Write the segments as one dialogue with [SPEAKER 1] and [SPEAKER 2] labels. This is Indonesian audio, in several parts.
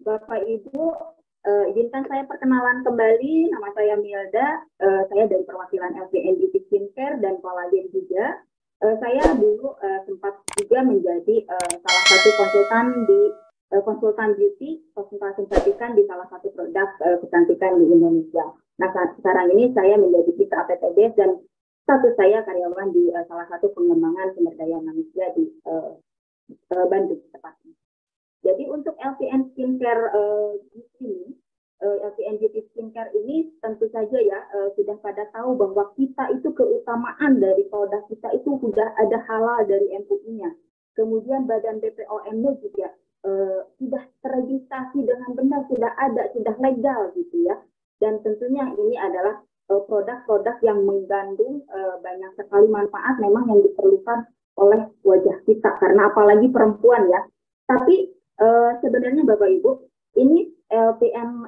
[SPEAKER 1] Bapak Ibu, izinkan saya perkenalan kembali. Nama saya Milda. Saya dari perwakilan LPN Beauty Skincare dan Kolagen juga. Saya dulu sempat juga menjadi salah satu konsultan di konsultan beauty, konsultan kecantikan di salah satu produk kecantikan di Indonesia. Nah, sekarang ini saya menjadi Citra PTB dan status saya karyawan di salah satu pengembangan sumber daya manusia di Bandung tepatnya. Jadi untuk LPN Skincare LPN Beauty Skincare ini tentu saja ya sudah pada tahu bahwa kita itu keutamaan dari produk kita itu sudah ada halal dari MUI-nya. Kemudian Badan BPOM-nya juga sudah terregistrasi dengan benar, sudah ada, sudah legal gitu ya. Dan tentunya ini adalah produk-produk yang mengandung banyak sekali manfaat memang yang diperlukan oleh wajah kita, karena apalagi perempuan ya. Tapi sebenarnya Bapak Ibu, ini LPN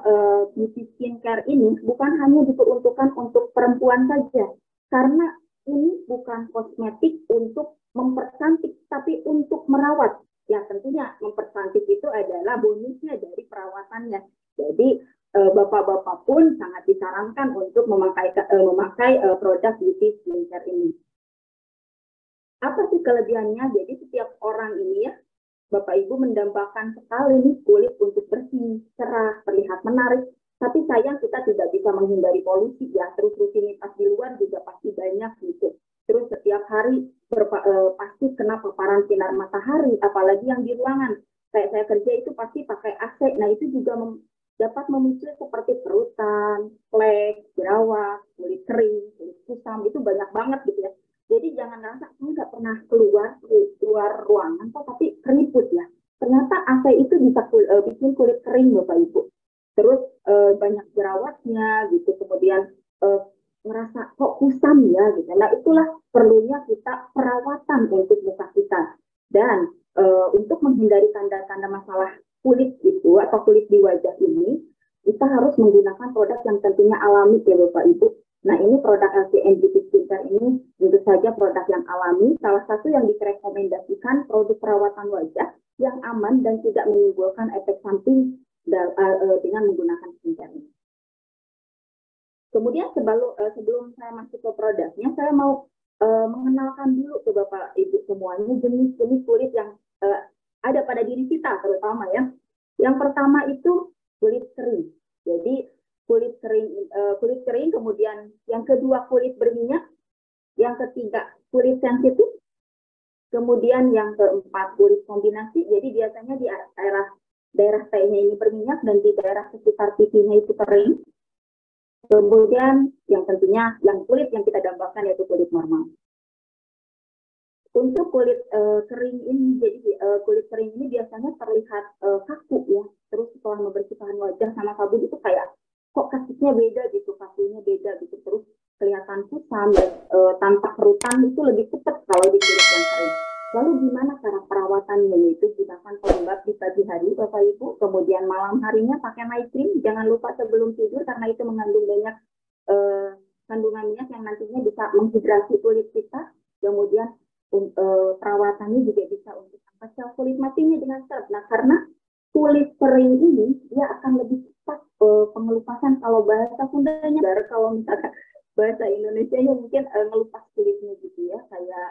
[SPEAKER 1] Beauty Skincare ini bukan hanya diperuntukkan untuk perempuan saja, karena ini bukan kosmetik untuk mempercantik, tapi untuk merawat. Ya tentunya mempercantik itu adalah bonusnya dari perawatannya. Jadi bapak-bapak pun sangat disarankan untuk memakai produk beauty skincare ini. Apa sih kelebihannya? Jadi setiap orang ini ya, Bapak Ibu mendambakan sekali nih kulit untuk bersih, cerah, terlihat menarik. Tapi sayang kita tidak bisa menghindari polusi ya. Terus rutinitas di luar juga pasti banyak gitu. Terus setiap hari pasti kena paparan sinar matahari, apalagi yang di ruangan. Kayak saya kerja itu pasti pakai AC. Nah itu juga dapat memicu seperti kerutan, flek, jerawat, kulit kering, kulit kusam, itu banyak banget gitu ya. Jadi jangan rasa saya nggak pernah keluar ruangan, tapi keriput ya. Ternyata AC itu bisa bikin kulit kering Bapak Ibu. Terus banyak jerawatnya gitu, kemudian merasa kok kusam ya gitu. Nah itulah perlunya kita perawatan untuk muka kita. Dan untuk menghindari tanda-tanda masalah kulit itu atau kulit di wajah ini, kita harus menggunakan produk yang tentunya alami ya Bapak Ibu. Nah ini produk LPN Beauty Skincare ini tentu saja produk yang alami. Salah satu yang direkomendasikan produk perawatan wajah yang aman dan tidak menimbulkan efek samping dengan menggunakan skincare ini. Kemudian sebelum saya masuk ke produknya, saya mau mengenalkan dulu ke Bapak Ibu semuanya jenis-jenis kulit yang ada pada diri kita terutama ya. Yang pertama itu kulit kering. Jadi kulit kering, kemudian yang kedua kulit berminyak, yang ketiga kulit sensitif, kemudian yang keempat kulit kombinasi. Jadi biasanya di daerah T-nya ini berminyak dan di daerah sekitar pipinya itu kering. Kemudian yang tentunya yang kulit yang kita dambakan yaitu kulit normal. Untuk kulit kering ini, jadi kulit kering ini biasanya terlihat kaku ya. Terus setelah membersihkan wajah sama sabun itu kayak kok kasusnya beda gitu, kakunya beda gitu. Terus kelihatan kusam dan tanpa kerutan itu lebih cepat kalau di kulit yang kering. Lalu gimana cara perawatannya? Yaitu gunakan pelembab di pagi hari Bapak Ibu, kemudian malam harinya pakai night cream. Jangan lupa sebelum tidur karena itu mengandung banyak kandungan minyak yang nantinya bisa menghidrasi kulit kita. Kemudian perawatannya juga bisa untuk angkat sel kulit matinya dengan cepat. Nah karena kulit kering ini dia akan lebih cepat pengelupasan. Kalau bahasa Sundanya, kalau misalkan bahasa Indonesianya mungkin ngelupas kulitnya gitu ya, kayak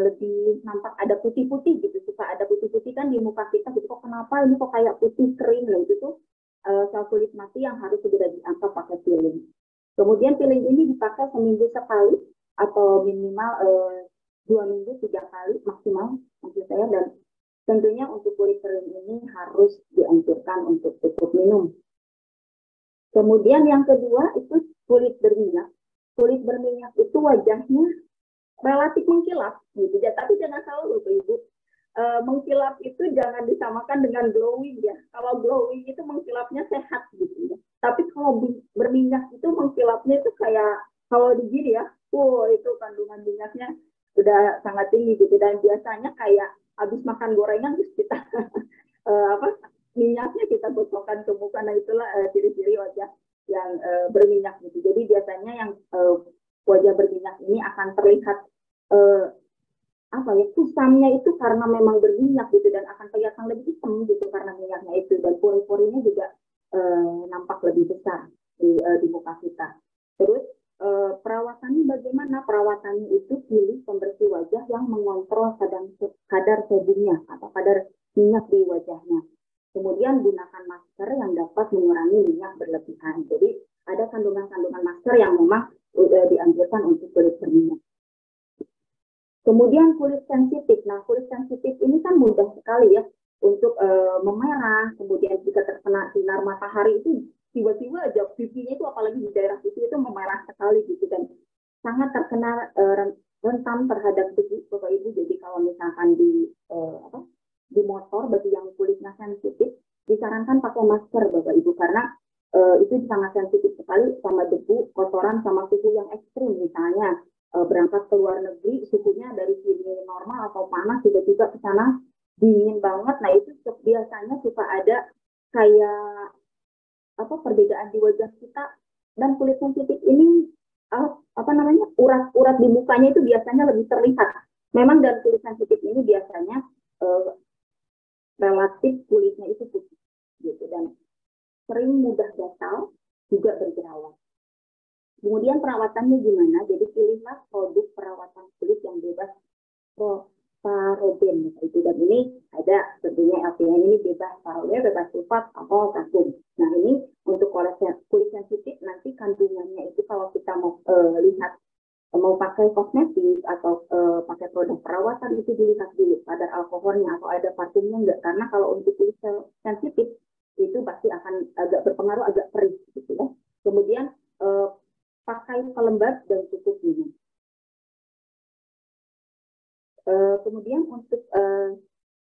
[SPEAKER 1] lebih nampak ada putih-putih gitu, suka ada putih-putih kan di muka kita gitu, kok kenapa ini kok kayak putih kering loh, itu tuh sel kulit mati yang harus segera diangkat pakai peeling. Kemudian peeling ini dipakai seminggu sekali atau minimal 2 minggu 3 kali maksimal maksud saya. Dan tentunya untuk kulit kering ini harus dianjurkan untuk cukup minum. Kemudian yang kedua itu kulit berminyak. Kulit berminyak itu wajahnya relatif mengkilap gitu ya, tapi jangan salah Bapak Ibu, mengkilap itu jangan disamakan dengan glowing ya. Kalau glowing itu mengkilapnya sehat gitu ya, tapi kalau berminyak itu mengkilapnya itu kayak kalau di gini ya, itu kandungan minyaknya sudah sangat tinggi gitu. Dan biasanya kayak habis makan gorengan terus kita minyaknya kita gosokkan ke muka. Nah itulah ciri-ciri wajah yang berminyak gitu. Jadi biasanya yang wajah berminyak ini akan terlihat apa ya, kusamnya itu karena memang berminyak gitu dan akan kelihatan lebih hitam gitu karena minyaknya itu, dan pori-porinya juga nampak lebih besar di muka kita. Terus perawatannya bagaimana? Perawatannya itu pilih pembersih wajah yang mengontrol kadar sebumnya atau kadar minyak di wajahnya. Kemudian gunakan masker yang dapat mengurangi minyak berlebihan. Jadi ada kandungan-kandungan masker yang memang dianjurkan untuk kulit berminyak. Kemudian kulit sensitif. Nah, kulit sensitif ini kan mudah sekali ya untuk memerah. Kemudian jika terkena sinar matahari itu tiba-tiba aja pipinya itu, apalagi di daerah pipi itu memerah sekali gitu, dan sangat terkena rentan terhadap debu, Bapak Ibu. Jadi kalau misalkan di motor bagi yang kulitnya sensitif, disarankan pakai masker Bapak Ibu, karena itu sangat sensitif sekali sama debu, kotoran, sama suhu yang ekstrim. Misalnya berangkat ke luar negeri, suhunya dari sini normal atau panas, tiba-tiba ke sana dingin banget. Nah, itu biasanya suka ada kayak perbedaan di wajah kita, dan kulit sensitif ini urat-urat di mukanya itu biasanya lebih terlihat. Memang dan kulit sensitif ini biasanya relatif kulitnya itu putih gitu, dan sering mudah gatal, juga berjerawat. Kemudian perawatannya gimana? Jadi pilihlah produk perawatan kulit yang bebas paraben itu, dan ini ada tentunya LPN ini bebas paraben, bebas sulfat atau kalsium. Nah, ini untuk kulit sensitif, nanti kandungannya itu kalau kita mau lihat mau pakai kosmetik atau pakai produk perawatan, itu dilihat dulu kadar alkoholnya atau ada parfumnya enggak, karena kalau untuk kulit sensitif itu pasti akan agak berpengaruh, agak perih gitu ya. Kemudian pakai pelembab dan cukup minum. Kemudian untuk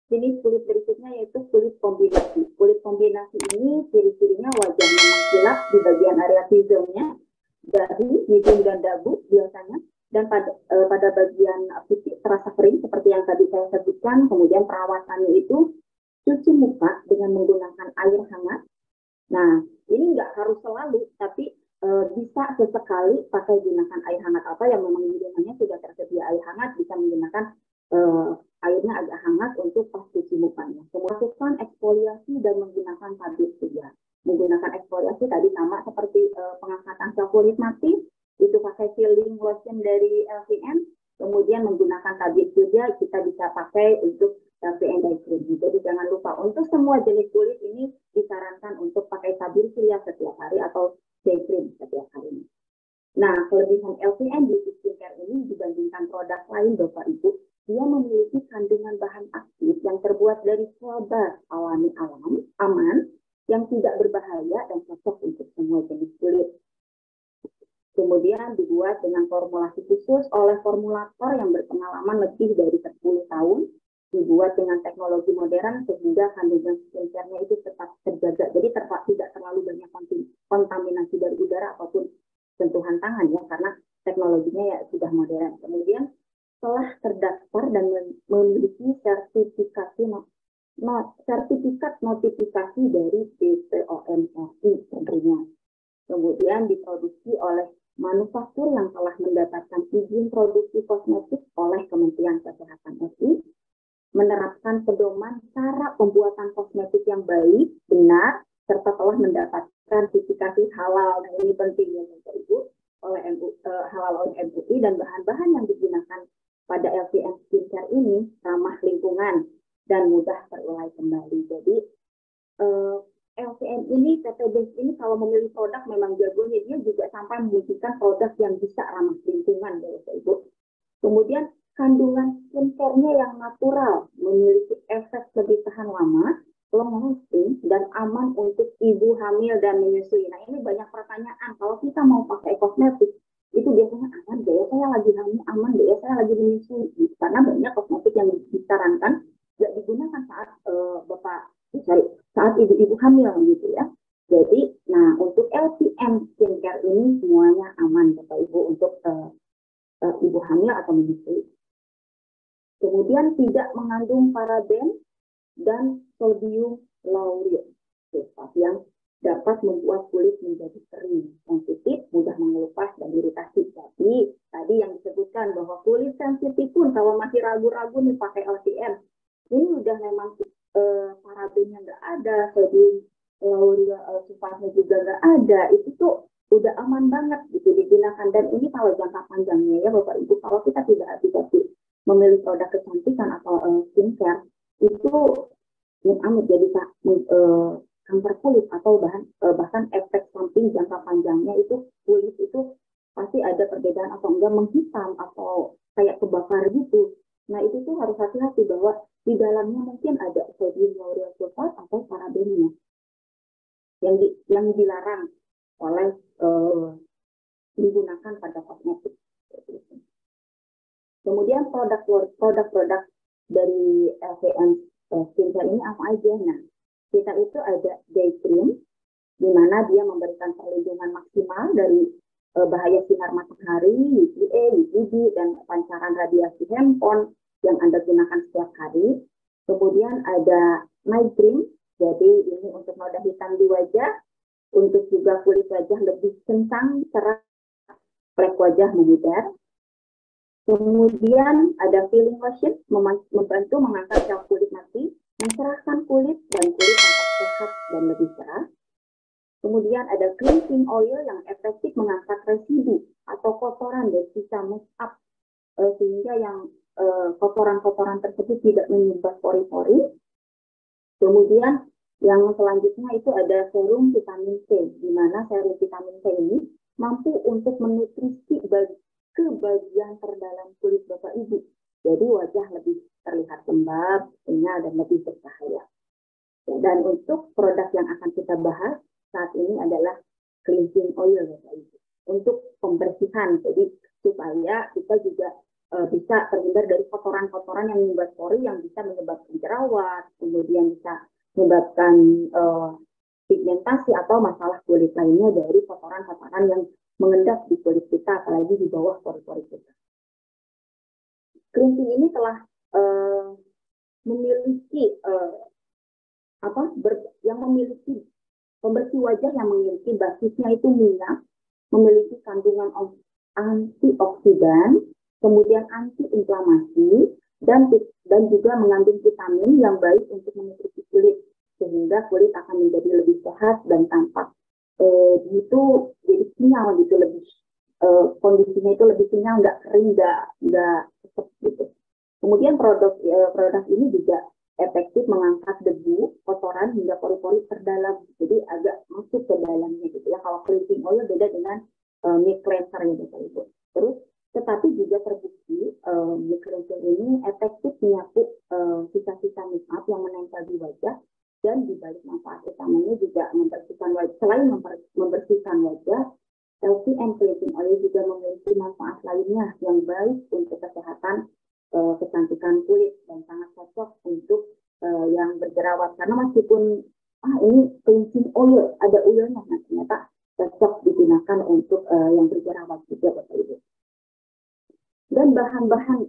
[SPEAKER 1] jenis kulit berikutnya yaitu kulit kombinasi. Kulit kombinasi ini ciri-cirinya wajahnya mengkilap di bagian area T-zone-nya, dahi, hidung, dan dagu biasanya, dan pada bagian pipi terasa kering seperti yang tadi saya sebutkan. Kemudian perawatannya itu cuci muka dengan menggunakan air hangat. Nah, ini nggak harus selalu, tapi bisa sesekali pakai gunakan air hangat, apa yang memang di rumahnya sudah tersedia air hangat, bisa menggunakan airnya agak hangat untuk pas cuci mukanya. Kemudian eksfoliasi dan menggunakan tabir surya. Menggunakan eksfoliasi tadi sama seperti pengangkatan sel kulit mati, itu pakai peeling lotion dari LVN. Kemudian menggunakan tabir surya kita bisa pakai untuk LVN day cream. Jadi jangan lupa untuk semua jenis kulit ini disarankan untuk pakai tabir surya setiap hari atau day cream setiap hari. Nah, kelebihan LVN beauty skincare ini dibandingkan produk lain Bapak Ibu, dia memiliki kandungan bahan aktif yang terbuat dari sel alami aman, yang tidak berbahaya dan cocok untuk semua jenis kulit. Kemudian dibuat dengan formulasi khusus oleh formulator yang berpengalaman lebih dari 10 tahun, dibuat dengan teknologi modern sehingga kandungan skincare-nya itu tetap terjaga. Jadi tidak terlalu banyak kontaminasi dari udara ataupun sentuhan tangan ya, karena teknologinya ya sudah modern. Kemudian telah terdaftar dan memiliki sertifikat notifikasi dari BPOM RI tentunya. Kemudian diproduksi oleh manufaktur yang telah mendapatkan izin produksi kosmetik oleh Kementerian Kesehatan RI, menerapkan pedoman cara pembuatan kosmetik yang baik, benar, serta telah mendapatkan sertifikasi halal. Nah, ini penting ya Bapak Ibu, oleh halal oleh MUI, dan bahan-bahan yang digunakan pada LVN skincare ini ramah lingkungan dan mudah terurai kembali. Jadi LVN ini, PTB ini kalau memilih produk memang jagonya, dia juga sampai mewujudkan produk yang bisa ramah lingkungan ya Bapak Ibu. Kemudian kandungan skincare-nya yang natural, memiliki efek lebih tahan lama, long lasting, dan aman untuk ibu hamil dan menyusui. Nah, ini banyak pertanyaan. Kalau kita mau pakai kosmetik, itu biasanya aman deh ya, saya lagi hamil, aman deh ya, saya lagi menyusui. Karena banyak kosmetik yang disarankan nggak digunakan saat saat ibu-ibu hamil gitu ya. Jadi, nah untuk LVN skincare ini semuanya aman Bapak Ibu untuk ibu hamil atau menyusui. Kemudian tidak mengandung paraben dan sodium lauryl, yang dapat membuat kulit menjadi kering, sensitif, mudah mengelupas, dan iritasi. Jadi tadi yang disebutkan bahwa kulit sensitif pun kalau masih ragu-ragu nih pakai LCM, ini udah memang parabennya nggak ada, sodium lauryl sulfatnya juga nggak ada, itu tuh udah aman banget gitu digunakan. Dan ini kalau jangka panjangnya ya Bapak Ibu, kalau kita tidak hati-hati memilih produk kecantikan atau skincare, itu amit jadi kanker kulit atau bahkan efek samping jangka panjangnya itu kulit itu pasti ada perbedaan atau enggak menghitam atau kayak kebakar gitu. Nah itu tuh harus hati-hati bahwa di dalamnya mungkin ada sodium lauryl sulfat atau parabennya yang dilarang oleh digunakan pada kosmetik. Kemudian produk-produk dari LCM skincare ini apa aja? Nah, kita itu ada day cream, di mana dia memberikan perlindungan maksimal dari bahaya sinar matahari, UVA, UVB, dan pancaran radiasi handphone yang Anda gunakan setiap hari. Kemudian ada night cream, jadi ini untuk noda hitam di wajah, untuk juga kulit wajah lebih kencang, cerah, flek wajah memudar. Kemudian ada peeling lotion, membantu mengangkat sel kulit mati, mencerahkan kulit dan kulit tampak sehat dan lebih cerah. Kemudian ada cleansing oil yang efektif mengangkat residu atau kotoran dari sisa make up, sehingga yang kotoran-kotoran tersebut tidak menyumbat pori-pori. Kemudian yang selanjutnya itu ada serum vitamin C, di mana serum vitamin C ini mampu untuk menutrisi ke bagian terdalam kulit Bapak Ibu. Jadi wajah lebih terlihat lembab, kenyal, dan lebih bercahaya. Dan untuk produk yang akan kita bahas saat ini adalah cleansing oil Bapak Ibu. Untuk pembersihan, jadi supaya kita juga bisa terhindar dari kotoran-kotoran yang menyumbat pori yang bisa menyebabkan jerawat, kemudian bisa menyebabkan pigmentasi atau masalah kulit lainnya dari kotoran-kotoran yang mengendap di kulit kita, apalagi di bawah pori-pori kita. Cleansing ini telah memiliki memiliki pembersih wajah yang memiliki basisnya itu minyak, memiliki kandungan antioksidan, kemudian anti-inflamasi, dan juga mengandung vitamin yang baik untuk menutrisi kulit, sehingga kulit akan menjadi lebih sehat dan tampak itu jadi sinyal gitu, lebih kondisinya itu lebih sinyal, nggak kering, nggak cepet gitu. Kemudian produk ini juga efektif mengangkat debu, kotoran hingga pori-pori terdalam, jadi agak masuk ke dalamnya gitu ya. Kalau cleansing oil beda dengan milk cleanser gitu Ibu. Terus tetapi juga terbukti milk cleanser ini efektif menyapu sisa-sisa make-up yang menempel di wajah. Dan di balik manfaat utamanya juga membersihkan wajah. Selain membersihkan wajah, LCM cleansing oil juga memiliki manfaat lainnya yang baik untuk kesehatan kecantikan kulit dan sangat cocok untuk yang berjerawat. Karena meskipun ini cleansing oil, ada oilnya, nah ternyata cocok digunakan untuk yang berjerawat juga Bapak Ibu. Dan bahan-bahan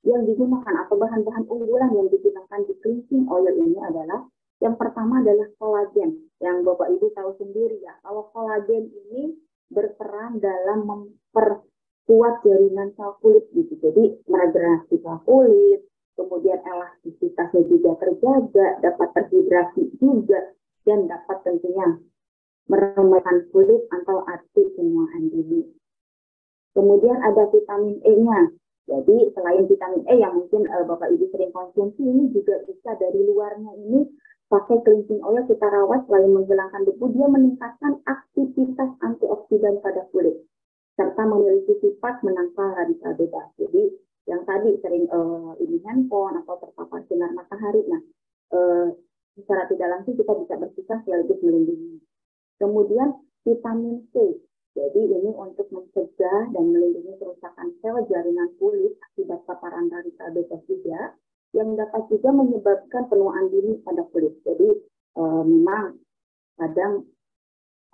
[SPEAKER 1] yang digunakan atau bahan-bahan unggulan yang digunakan di cleansing oil ini adalah yang pertama adalah kolagen, yang Bapak Ibu tahu sendiri ya, kalau kolagen ini berperan dalam memperkuat jaringan sel kulit gitu, jadi meregenerasi sel kulit, kemudian elastisitasnya juga terjaga, dapat terhidrasi juga, dan dapat tentunya meremehkan kulit atau arti penuaan dini. Kemudian ada vitamin E-nya. Jadi selain vitamin E yang mungkin Bapak Ibu sering konsumsi, ini juga bisa dari luarnya ini pakai cleansing oil kita rawat, selain menghilangkan debu, dia meningkatkan aktivitas antioksidan pada kulit, serta memiliki sifat menangkal radikal bebas. Jadi yang tadi sering ini handphone atau terpapar sinar matahari, nah secara tidak langsung kita bisa bersihkan sekaligus melindungi. Kemudian vitamin C, jadi ini untuk mencegah dan melindungi kerusakan sel jaringan kulit akibat paparan radikal bebas juga, yang dapat juga menyebabkan penuaan dini pada kulit. Jadi memang kadang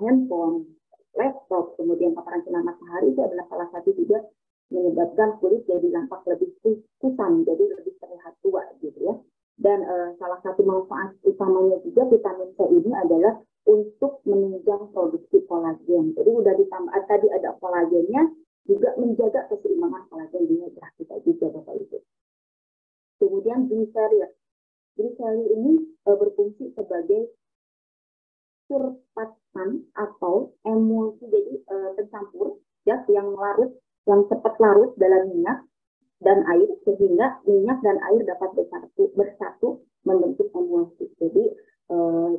[SPEAKER 1] handphone, laptop, kemudian paparan sinar matahari itu adalah salah satu juga menyebabkan kulit jadi nampak lebih kusam, jadi lebih terlihat tua gitu ya. Dan salah satu manfaat utamanya juga vitamin C ini adalah untuk menunjang produksi kolagen. Jadi udah ditambah tadi ada kolagennya, juga menjaga keseimbangan kolagen di wajah kita juga Bapak Ibu. Kemudian gliseril. Gliseril ini berfungsi sebagai surfaktan atau emulsi, jadi pencampur zat yang larut, yang cepat larut dalam minyak dan air sehingga minyak dan air dapat bersatu membentuk emulsi. Jadi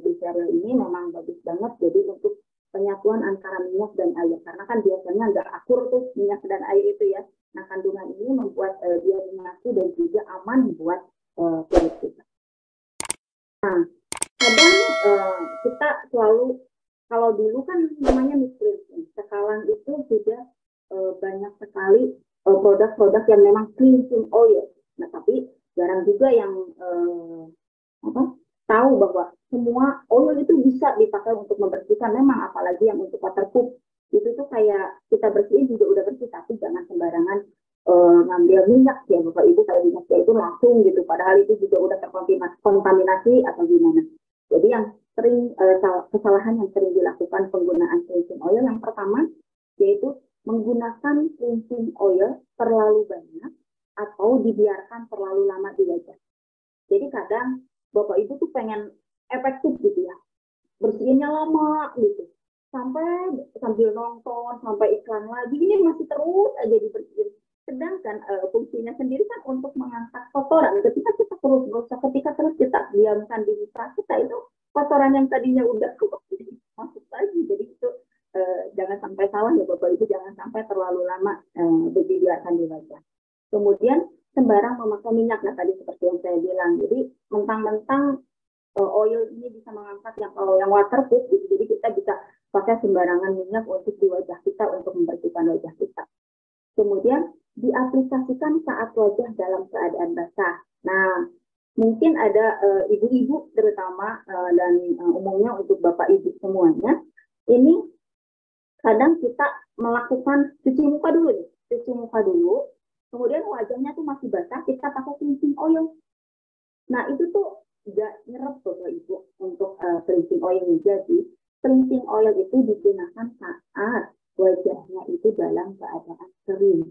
[SPEAKER 1] gliseril ini memang bagus banget jadi untuk penyatuan antara minyak dan air, karena kan biasanya nggak akur tuh minyak dan air itu ya. Nah, kandungan ini membuat dia menyatu dan juga aman buat kulit kita. Nah, kadang kita selalu, kalau dulu kan namanya mix cleansing, sekarang itu sudah banyak sekali produk-produk yang memang cleansing oil. Nah, tapi jarang juga yang tahu bahwa semua oil itu bisa dipakai untuk membersihkan. Memang apalagi yang untuk waterproof itu tuh kayak kita bersihin juga udah bersih, tapi jangan sembarangan ngambil minyak ya Bapak Ibu, kalau minyaknya itu langsung gitu, padahal itu juga udah terkontaminasi atau gimana. Jadi yang sering kesalahan yang sering dilakukan penggunaan cleansing oil yang pertama yaitu menggunakan cleansing oil terlalu banyak atau dibiarkan terlalu lama di wajah. Jadi kadang Bapak Ibu tuh pengen efektif gitu ya, bersihinnya lama gitu, sambil nonton, sampai iklan lagi, ini masih terus aja dibersihin. Sedangkan fungsinya sendiri kan untuk mengangkat kotoran. Ketika kita terus gosok, ketika terus kita diamkan di muka kita, itu kotoran yang tadinya udah masuk lagi. Jadi itu jangan sampai salah ya Bapak Ibu, jangan sampai terlalu lama dibiarkan di wajah. Kemudian sembarang memakai minyak, nah tadi seperti yang saya bilang. Jadi mentang-mentang oil ini bisa mengangkat yang waterproof, jadi kita bisa pakai sembarangan minyak untuk di wajah kita untuk membersihkan wajah kita. Kemudian diaplikasikan saat wajah dalam keadaan basah. Nah, mungkin ada ibu-ibu terutama dan umumnya untuk bapak ibu semuanya, ini kadang kita melakukan cuci muka dulu, kemudian wajahnya tuh masih basah, kita pakai cleansing oil. Nah, itu tuh nggak nyerap Bapak Ibu untuk cleansing oil. Jadi, cleansing oil itu digunakan saat wajahnya itu dalam keadaan kering.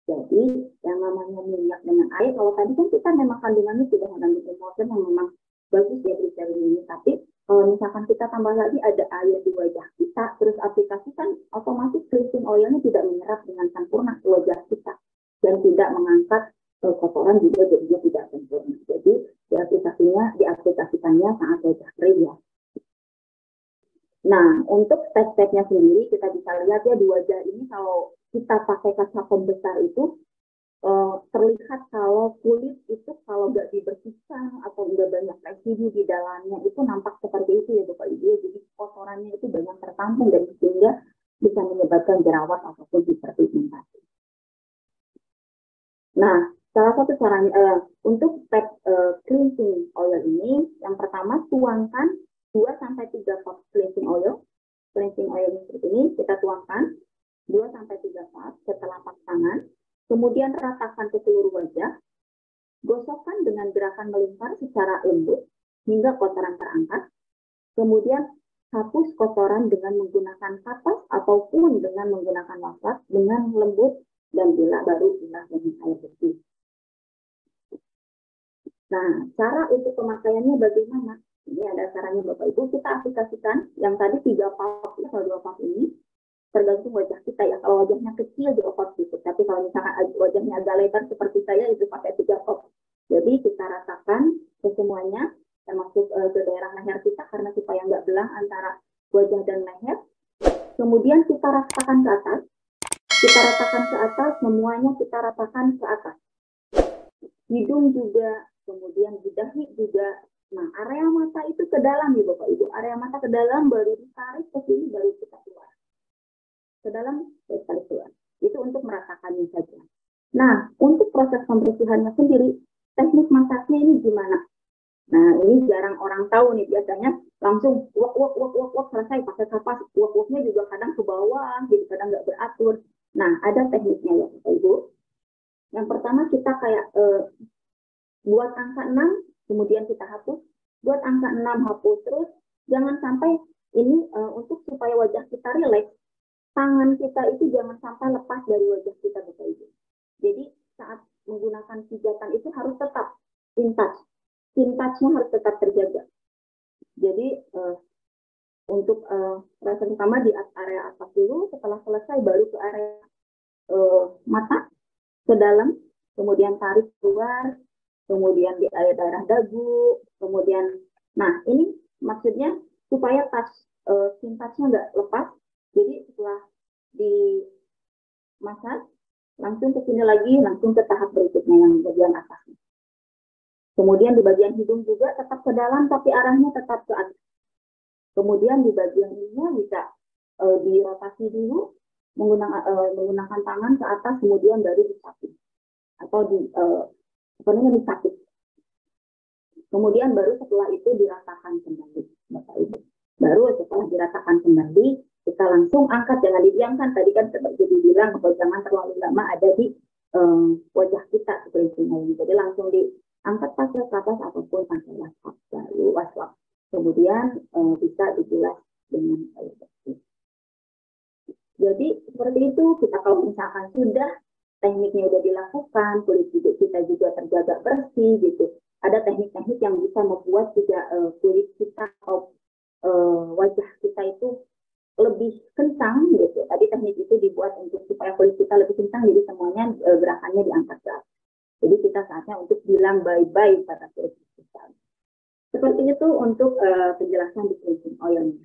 [SPEAKER 1] Jadi, yang namanya minyak dengan air, kalau tadi kan kita memang kandungannya sudah mengandung emulsion yang memang bagus ya gliseril ini, tapi kalau misalkan kita tambah lagi ada air di wajah kita, terus aplikasikan, otomatis cleansing oilnya tidak menyerap dengan sempurna ke wajah kita dan tidak mengangkat kotoran juga jadinya tidak sempurna. Jadi diaplikasikannya saat wajah kering ya. Nah, untuk step-stepnya sendiri kita bisa lihat ya di wajah ini, kalau kita pakai kaca pembesar itu terlihat kalau kulit itu kalau nggak dibersihkan atau nggak banyak residu di dalamnya itu nampak seperti itu ya Bapak Ibu. Jadi kotorannya itu banyak tertampung dan sehingga bisa menyebabkan jerawat ataupun hiperpigmentasi. Nah, salah satu caranya untuk step cleansing oil ini, yang pertama tuangkan 2-3 cup cleansing oil. Cleansing oil seperti ini kita tuangkan 2-3 cup ke telapak tangan. Kemudian ratakan ke seluruh wajah. Gosokkan dengan gerakan melingkar secara lembut hingga kotoran terangkat. Kemudian hapus kotoran dengan menggunakan kapas ataupun dengan menggunakan wastafel dengan lembut dan baru bilah dengan air bersih. Nah, cara untuk pemakaiannya bagaimana? Ini ada caranya Bapak Ibu, kita aplikasikan yang tadi 3 pop atau 2 pop ini, tergantung wajah kita ya. Kalau wajahnya kecil 2 pop gitu, tapi kalau misalkan wajahnya agak lebar seperti saya itu pakai 3 pop. Jadi kita rasakan ke semuanya, termasuk ke daerah leher kita karena supaya nggak belah antara wajah dan leher. Kemudian kita rasakan ke atas. Kita ratakan ke atas, semuanya kita ratakan ke atas. Hidung juga, kemudian di dahi juga. Nah, area mata itu ke dalam ya Bapak Ibu. Area mata ke dalam, baru ditarik ke sini, baru kita keluar. Ke dalam, baru tarik keluar. Itu untuk meratakannya saja. Nah, untuk proses pembersihannya sendiri, teknik masaknya ini gimana? Nah, ini jarang orang tahu nih, biasanya langsung wok selesai pakai kapas. Wok-woknya juga kadang ke bawah, gitu, kadang nggak beratur. Nah, ada tekniknya ya Bapak Ibu. Yang pertama kita kayak buat angka 6, kemudian kita hapus. Buat angka 6 hapus terus. Jangan sampai Ini untuk supaya wajah kita rileks, tangan kita itu jangan sampai lepas dari wajah kita, Bapak Ibu. Jadi saat menggunakan pijatan itu harus tetap in touch. In touch-nya harus tetap terjaga. Jadi untuk rasa pertama di area atas dulu, setelah selesai baru ke area mata, ke dalam, kemudian tarik keluar, kemudian di area daerah dagu, kemudian, nah ini maksudnya supaya skin touch-nya nggak lepas. Jadi setelah di massage, langsung ke sini lagi, langsung ke tahap berikutnya yang bagian atasnya. Kemudian di bagian hidung juga tetap ke dalam, tapi arahnya tetap ke atas. Kemudian di bagian ini bisa dirotasi dulu, menggunakan tangan ke atas, kemudian baru disapit. Atau disapit. Kemudian baru setelah itu diratakan kembali, Bapak Ibu. Baru setelah diratakan kembali, kita langsung angkat, jangan didiamkan. Tadi kan seperti dibilang, bahwa jangan terlalu lama ada di wajah kita seperti ini. Jadi langsung diangkat pakai kapas ataupun pakai laptop, lalu waswap. Kemudian bisa dibilas dengan air bersih. Jadi seperti itu, kita kalau misalkan sudah tekniknya sudah dilakukan, kulit kita juga terjaga bersih gitu. Ada teknik-teknik yang bisa membuat juga kulit kita atau wajah kita itu lebih kencang gitu. Tadi teknik itu dibuat untuk supaya kulit kita lebih kencang, jadi semuanya gerakannya diangkat ke atas. Jadi kita saatnya untuk bilang bye-bye pada kulit kita. Seperti itu untuk penjelasan di cleansing oil.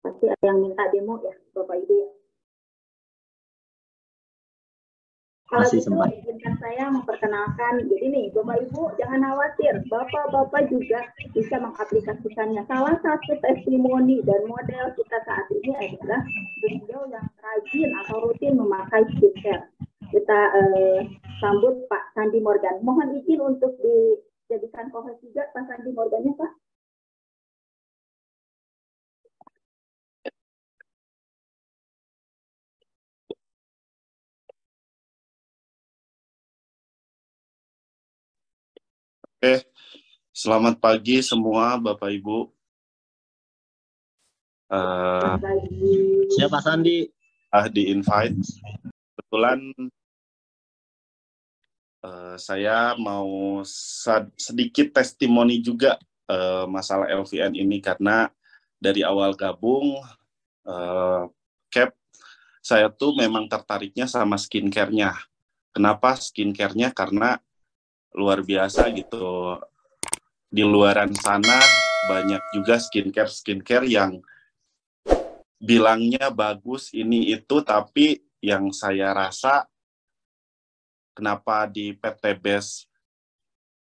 [SPEAKER 1] Pasti ada yang minta demo ya, Bapak Ibu ya. Kalau gitu, izinkan saya memperkenalkan. Jadi nih, Bapak Ibu jangan khawatir, Bapak-Bapak juga bisa mengaplikasikannya. Salah satu testimoni dan model kita saat ini adalah beliau yang rajin atau rutin memakai skincare. Kita sambut Pak Sandi Morgan. Mohon izin untuk dijadikan co-host juga Pak Sandi Morgannya, Pak.
[SPEAKER 2] Oke, selamat pagi semua Bapak Ibu.
[SPEAKER 1] Selamat pagi.
[SPEAKER 3] Siapa Sandi?
[SPEAKER 2] Di invite. Kebetulan saya mau sedikit testimoni juga masalah LVN ini, karena dari awal gabung Cap, saya tuh memang tertariknya sama skincare-nya. Kenapa skincare-nya? Karena luar biasa gitu. Di luaran sana banyak juga skincare yang bilangnya bagus ini itu, tapi yang saya rasa kenapa di PT Best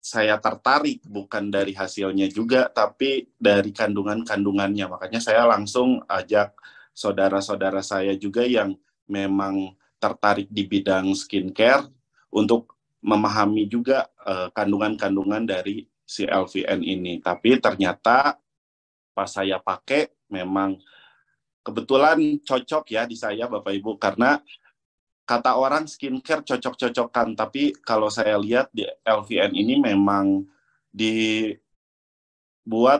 [SPEAKER 2] saya tertarik bukan dari hasilnya juga, tapi dari kandungannya. Makanya saya langsung ajak saudara-saudara saya juga yang memang tertarik di bidang skincare untuk memahami juga kandungan-kandungan dari si LVN ini. Tapi ternyata pas saya pakai memang kebetulan cocok ya di saya, Bapak Ibu, karena kata orang skincare cocok-cocokan, tapi kalau saya lihat di LVN ini memang dibuat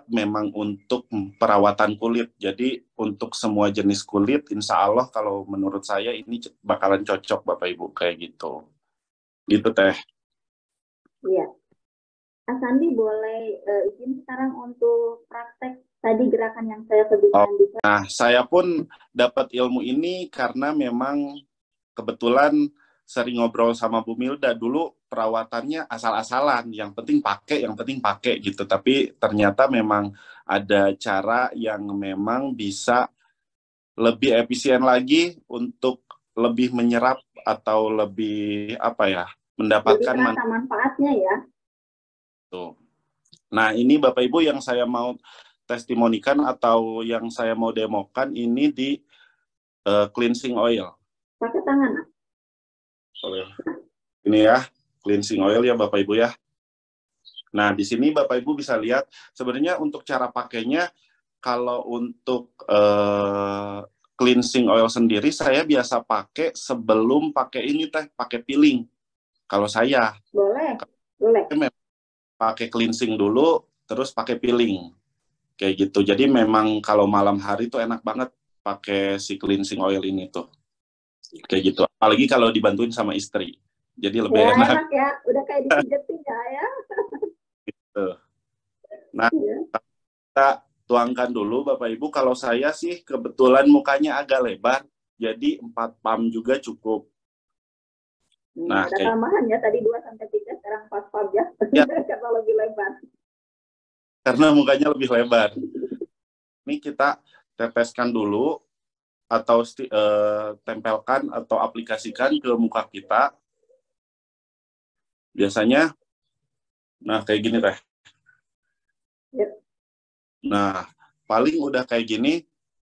[SPEAKER 2] memang untuk perawatan kulit. Jadi untuk semua jenis kulit, insya Allah kalau menurut saya ini bakalan cocok Bapak Ibu kayak gitu. Gitu Teh.
[SPEAKER 1] Iya. Mas Sandi boleh izin sekarang untuk praktek tadi gerakan yang saya sebutkan.
[SPEAKER 2] Nah, saya pun dapat ilmu ini karena memang kebetulan sering ngobrol sama Bu Milda. Dulu perawatannya asal-asalan, yang penting pakai gitu. Tapi ternyata memang ada cara yang memang bisa lebih efisien lagi untuk lebih menyerap atau lebih mendapatkan
[SPEAKER 1] manfaatnya ya.
[SPEAKER 2] Tuh. Nah, ini Bapak Ibu yang saya mau testimonikan atau yang saya mau demokan ini di cleansing oil.
[SPEAKER 1] Pakai tangan.
[SPEAKER 2] Ini ya, cleansing oil ya Bapak Ibu ya. Nah, di sini Bapak Ibu bisa lihat sebenarnya untuk cara pakainya, kalau untuk cleansing oil sendiri saya biasa pakai sebelum pakai ini Teh, pakai peeling. Kalau saya
[SPEAKER 1] boleh.
[SPEAKER 2] Pakai cleansing dulu terus pakai peeling. Kayak gitu. Jadi memang kalau malam hari tuh enak banget pakai si cleansing oil ini tuh. Kayak gitu. Apalagi kalau dibantuin sama istri. Jadi lebih
[SPEAKER 1] Ya
[SPEAKER 2] enak.
[SPEAKER 1] enak ya, udah kayak dipijetin ya.
[SPEAKER 2] Gitu. Nah,
[SPEAKER 1] Ya.
[SPEAKER 2] kita tuangkan dulu Bapak Ibu. Kalau saya sih kebetulan mukanya agak lebar. Jadi 4 pam juga cukup. Nah,
[SPEAKER 1] Ada tambahan ya, tadi 2-3, sekarang 4 pam ya.
[SPEAKER 2] ya,
[SPEAKER 1] Karena lebih lebar.
[SPEAKER 2] karena mukanya lebih lebar. Ini kita teteskan dulu atau tempelkan atau aplikasikan ke muka kita. Biasanya, nah kayak gini teh.
[SPEAKER 1] Ya.
[SPEAKER 2] Nah, paling udah kayak gini,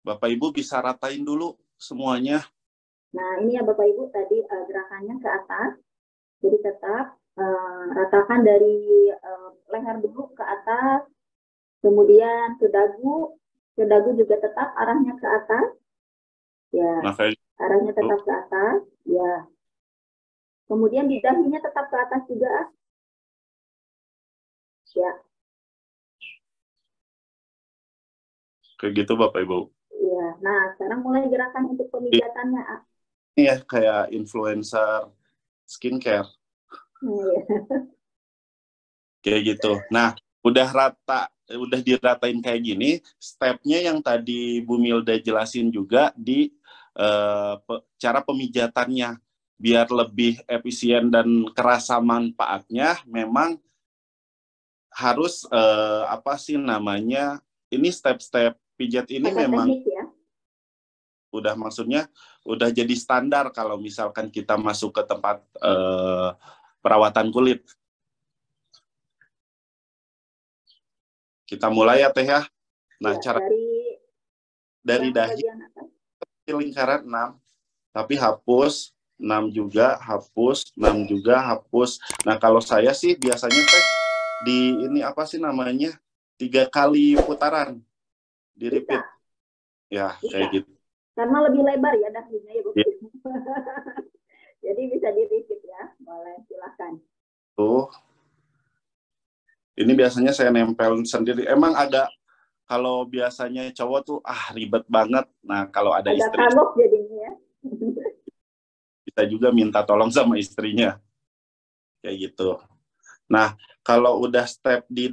[SPEAKER 2] Bapak Ibu bisa ratain dulu semuanya.
[SPEAKER 1] Nah ini ya Bapak Ibu, tadi gerakannya ke atas. Jadi tetap ratakan dari leher dulu ke atas, kemudian ke dagu juga tetap arahnya ke atas. Ya,
[SPEAKER 2] Nah, kayak
[SPEAKER 1] arahnya
[SPEAKER 2] gitu.
[SPEAKER 1] tetap ke atas. Ya. Kemudian di dahinya tetap ke atas juga. Ya.
[SPEAKER 2] Kayak gitu Bapak Ibu.
[SPEAKER 1] Ya. Nah, sekarang mulai gerakan untuk pemijatannya.
[SPEAKER 2] Ini ya kayak influencer skincare.
[SPEAKER 1] Ya.
[SPEAKER 2] Kayak gitu. Nah, udah diratain kayak gini, stepnya yang tadi Bu Milda jelasin juga di cara pemijatannya. Biar lebih efisien dan kerasa manfaatnya, memang harus apa sih namanya? Ini step-step pijat ini
[SPEAKER 1] Pakai
[SPEAKER 2] memang
[SPEAKER 1] teknik ya.
[SPEAKER 2] maksudnya udah jadi standar kalau misalkan kita masuk ke tempat perawatan kulit. Kita mulai ya Teh ya. Nah,
[SPEAKER 1] Ya,
[SPEAKER 2] cara dari
[SPEAKER 1] yang
[SPEAKER 2] dahi
[SPEAKER 1] bagian atas.
[SPEAKER 2] lingkaran 6, tapi hapus 6 juga, hapus 6 juga, hapus. Nah, kalau saya sih biasanya Teh di ini apa sih namanya? 3 kali putaran di repeat.
[SPEAKER 1] Bisa.
[SPEAKER 2] Ya,
[SPEAKER 1] Bisa.
[SPEAKER 2] kayak gitu.
[SPEAKER 1] Karena lebih lebar ya dahinya ya Bapak Ibu. Jadi bisa di-repeat ya. Boleh, silakan.
[SPEAKER 2] Tuh. Ini biasanya saya nempel sendiri. Emang agak kalau biasanya cowok tuh ribet banget. Nah, kalau ada
[SPEAKER 1] Agak
[SPEAKER 2] istri
[SPEAKER 1] kagok jadinya ya.
[SPEAKER 2] kita juga minta tolong sama istrinya. Kayak gitu. Nah, kalau udah step di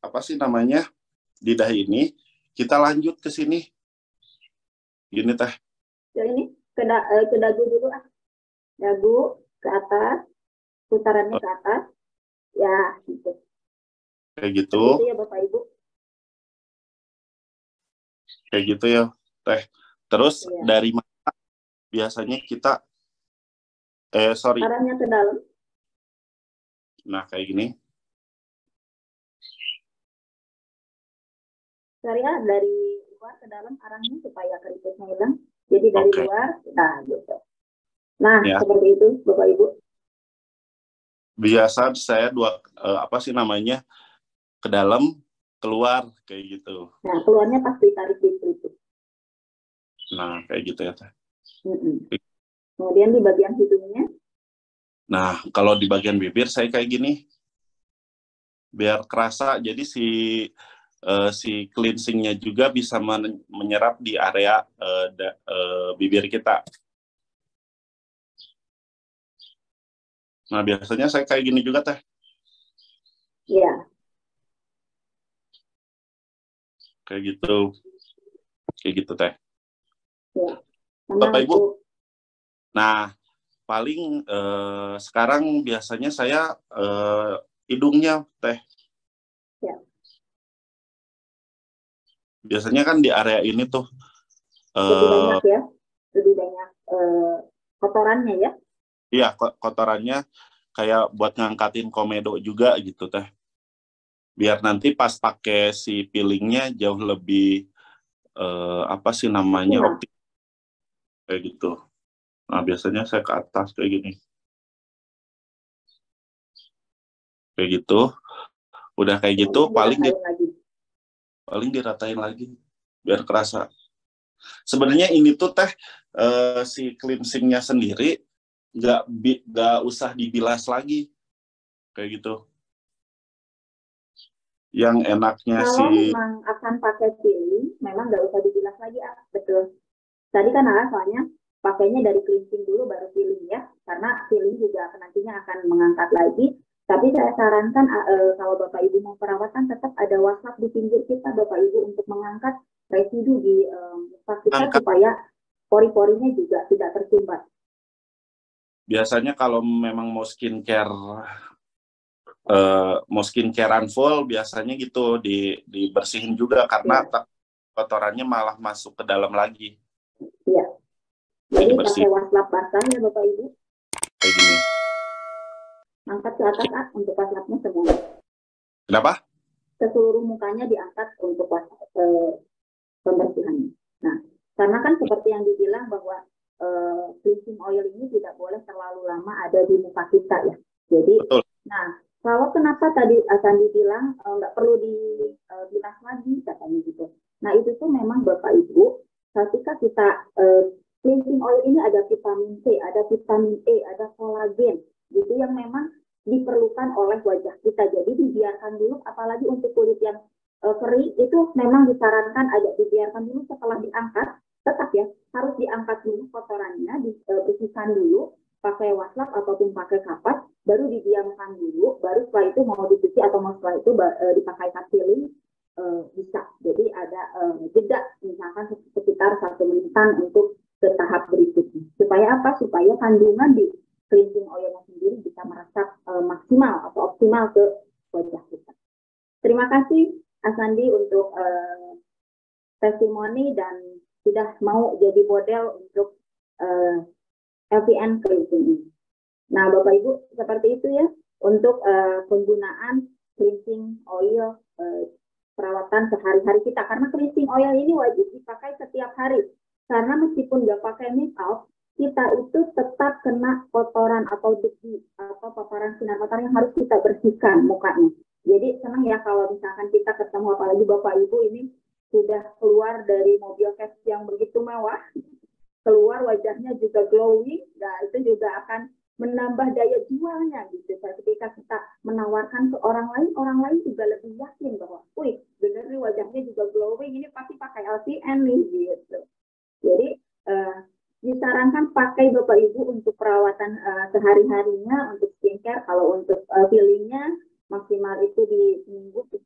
[SPEAKER 2] apa sih namanya? Di dahi ini, kita lanjut ke sini. Gini Teh.
[SPEAKER 1] Ya ini ke dagu dulu ah. Dagu ke atas, putarannya ke atas. Ya, gitu.
[SPEAKER 2] Kayak gitu.
[SPEAKER 1] Seperti itu ya Bapak Ibu.
[SPEAKER 2] Kayak gitu ya, Teh. Terus
[SPEAKER 1] Ya.
[SPEAKER 2] dari mana biasanya kita sorry.
[SPEAKER 1] Arahnya ke dalam.
[SPEAKER 2] Nah, kayak gini.
[SPEAKER 1] Dari luar ke dalam arahnya supaya keriputnya hilang. Jadi dari luar, nah gitu. Nah,
[SPEAKER 2] ya.
[SPEAKER 1] seperti itu Bapak Ibu.
[SPEAKER 2] Biasa saya apa sih namanya? Ke dalam, keluar kayak gitu.
[SPEAKER 1] Nah, keluarnya pasti tarik itu.
[SPEAKER 2] Nah, kayak gitu ya, Teh.
[SPEAKER 1] Kemudian di bagian hidungnya.
[SPEAKER 2] Nah, kalau di bagian bibir saya kayak gini. Biar kerasa, jadi si cleansingnya juga bisa menyerap di area bibir kita. Nah, biasanya saya kayak gini juga, Teh.
[SPEAKER 1] Iya.
[SPEAKER 2] Kayak gitu. Kayak gitu, Teh.
[SPEAKER 1] Ya.
[SPEAKER 2] Bapak Ibu. Nah, paling sekarang biasanya saya hidungnya, Teh.
[SPEAKER 1] Ya.
[SPEAKER 2] Biasanya kan di area ini tuh
[SPEAKER 1] Lebih banyak ya. Lebih banyak kotorannya ya.
[SPEAKER 2] Iya, kotorannya kayak buat ngangkatin komedo juga gitu, Teh. Biar nanti pas pakai si peelingnya jauh lebih apa sih namanya optimal kayak gitu. Nah, biasanya saya ke atas kayak gini. Kayak gitu. Udah kayak gitu paling diratain lagi biar kerasa. Sebenarnya ini tuh Teh si cleansingnya sendiri nggak usah dibilas lagi kayak gitu. Yang enaknya
[SPEAKER 1] Kalau
[SPEAKER 2] sih,
[SPEAKER 1] memang akan pakai peeling, memang nggak usah dibilas lagi, betul. Tadi kan soalnya pakainya dari cleansing dulu baru peeling ya, karena peeling juga nantinya akan mengangkat lagi. Tapi saya sarankan kalau Bapak Ibu mau perawatan tetap ada wasap di pinggir kita Bapak Ibu untuk mengangkat residu di muka kita
[SPEAKER 2] angkat
[SPEAKER 1] supaya pori-porinya juga tidak tersumbat.
[SPEAKER 2] biasanya kalau memang mau skincarean full biasanya gitu dibersihin juga karena
[SPEAKER 1] Ya,
[SPEAKER 2] kotorannya malah masuk ke dalam lagi.
[SPEAKER 1] iya.
[SPEAKER 2] Jadi
[SPEAKER 1] Jadi pakai
[SPEAKER 2] dibersihin
[SPEAKER 1] waslap basah ya Bapak Ibu.
[SPEAKER 2] kayak gini.
[SPEAKER 1] Angkat ke atas untuk waslapnya semua.
[SPEAKER 2] Kenapa?
[SPEAKER 1] Seluruh mukanya diangkat untuk pembersihannya. Nah, karena kan seperti yang dibilang bahwa cleansing oil ini tidak boleh terlalu lama ada di muka kita ya. Jadi,
[SPEAKER 2] Betul.
[SPEAKER 1] nah kalau kenapa tadi akan dibilang nggak perlu dibilas lagi katanya gitu. Nah itu tuh memang Bapak Ibu, ketika kita cleansing oil ini ada vitamin C, ada vitamin E, ada kolagen, gitu yang memang diperlukan oleh wajah kita. Jadi dibiarkan dulu, apalagi untuk kulit yang kering itu memang disarankan agak dibiarkan dulu setelah diangkat, tetap ya harus diangkat dulu kotorannya, dibersihkan dulu pakai waslap ataupun pakai kapas, baru didiamkan dulu, baru setelah itu mau dicuci atau mau setelah itu dipakai peeling bisa. Jadi ada jeda misalkan sekitar 1 menitan untuk ke tahap berikutnya. Supaya apa? Supaya kandungan di cleansing oilnya sendiri bisa meresap maksimal atau optimal ke wajah kita. Terima kasih Asandi untuk testimoni dan sudah mau jadi model untuk LPN cleansing ini. Nah, Bapak Ibu, seperti itu ya untuk penggunaan cleansing oil perawatan sehari-hari kita. Karena cleansing oil ini wajib dipakai setiap hari. Karena meskipun nggak pakai make up, kita itu tetap kena kotoran atau debu atau paparan sinar matahari yang harus kita bersihkan mukanya. Jadi senang ya kalau misalkan kita ketemu, apalagi Bapak Ibu ini sudah keluar dari mobil cash yang begitu mewah, keluar wajahnya juga glowing, nah itu juga akan menambah daya jualnya gitu. Ketika kita menawarkan ke orang lain juga lebih yakin bahwa, wih, bener nih wajahnya juga glowing, ini pasti pakai LPN nih gitu. Jadi disarankan pakai Bapak Ibu untuk perawatan sehari-harinya, untuk skincare. Kalau untuk peelingnya maksimal itu di seminggu 2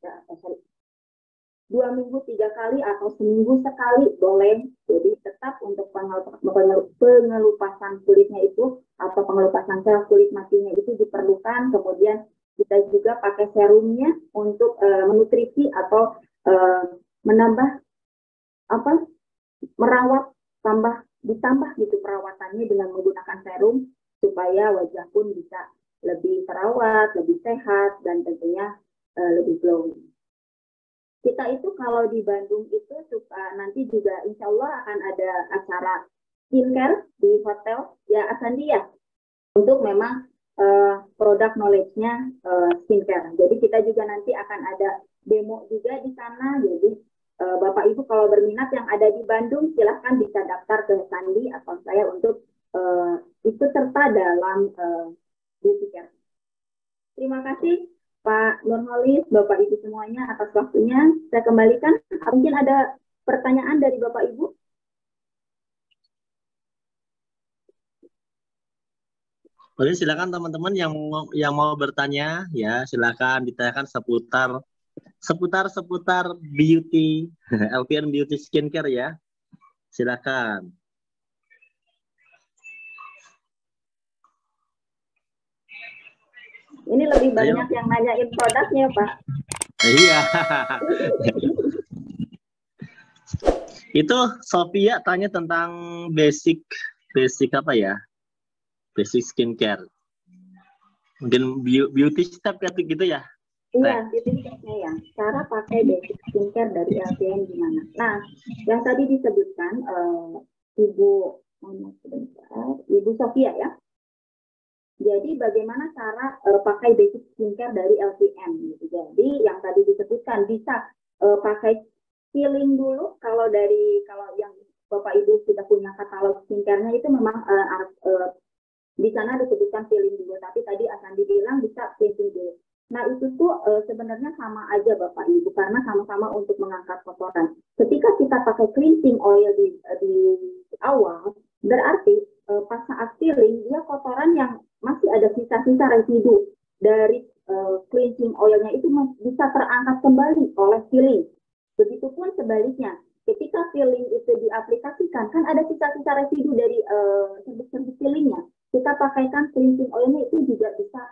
[SPEAKER 1] minggu 3 kali atau seminggu sekali boleh. Jadi tetap untuk pengelupasan kulitnya itu atau pengelupasan sel kulit matinya itu diperlukan. Kemudian kita juga pakai serumnya untuk menutrisi atau menambah merawat ditambah gitu perawatannya dengan menggunakan serum supaya wajah pun bisa lebih terawat, lebih sehat dan tentunya lebih glowing. Kita itu kalau di Bandung itu nanti juga insya Allah akan ada acara skincare di hotel ya Asandi ya, untuk memang produk knowledge-nya skincare. Jadi kita juga nanti akan ada demo juga di sana. Jadi Bapak Ibu kalau berminat yang ada di Bandung silahkan bisa daftar ke Sandi atau saya untuk ikut serta dalam beauty care. Terima kasih Pak Nurholis, Bapak Ibu semuanya atas waktunya. Saya kembalikan. Mungkin ada pertanyaan dari Bapak Ibu?
[SPEAKER 3] Boleh silakan teman-teman yang mau bertanya ya, silakan ditanyakan seputar beauty LPN Beauty Skincare ya. Silakan.
[SPEAKER 1] Ini lebih banyak yang nanyain produknya, Pak.
[SPEAKER 3] Iya. Itu Sophia tanya tentang basic apa ya? Basic skincare. Mungkin beauty step gitu ya?
[SPEAKER 1] Iya, beauty stepnya ya. Cara pakai basic skincare dari LPN gimana? Nah, yang tadi disebutkan Ibu Sophia ya. Jadi bagaimana cara pakai basic skincare dari LPN gitu. Jadi yang tadi disebutkan bisa pakai peeling dulu. Kalau yang Bapak Ibu sudah punya katalog skincare-nya itu memang di sana disebutkan peeling dulu. Tapi tadi akan dibilang bisa cleansing dulu. Nah, itu tuh sebenarnya sama aja Bapak Ibu, karena sama-sama untuk mengangkat kotoran. Ketika kita pakai cleansing oil di awal, berarti pas saat peeling, dia kotoran yang masih ada sisa-sisa residu dari cleansing oilnya itu bisa terangkat kembali oleh peeling. Begitupun sebaliknya, ketika peeling itu diaplikasikan, kan ada sisa-sisa residu dari serbuk-serbuk peelingnya. Kita pakaikan cleansing oilnya itu juga bisa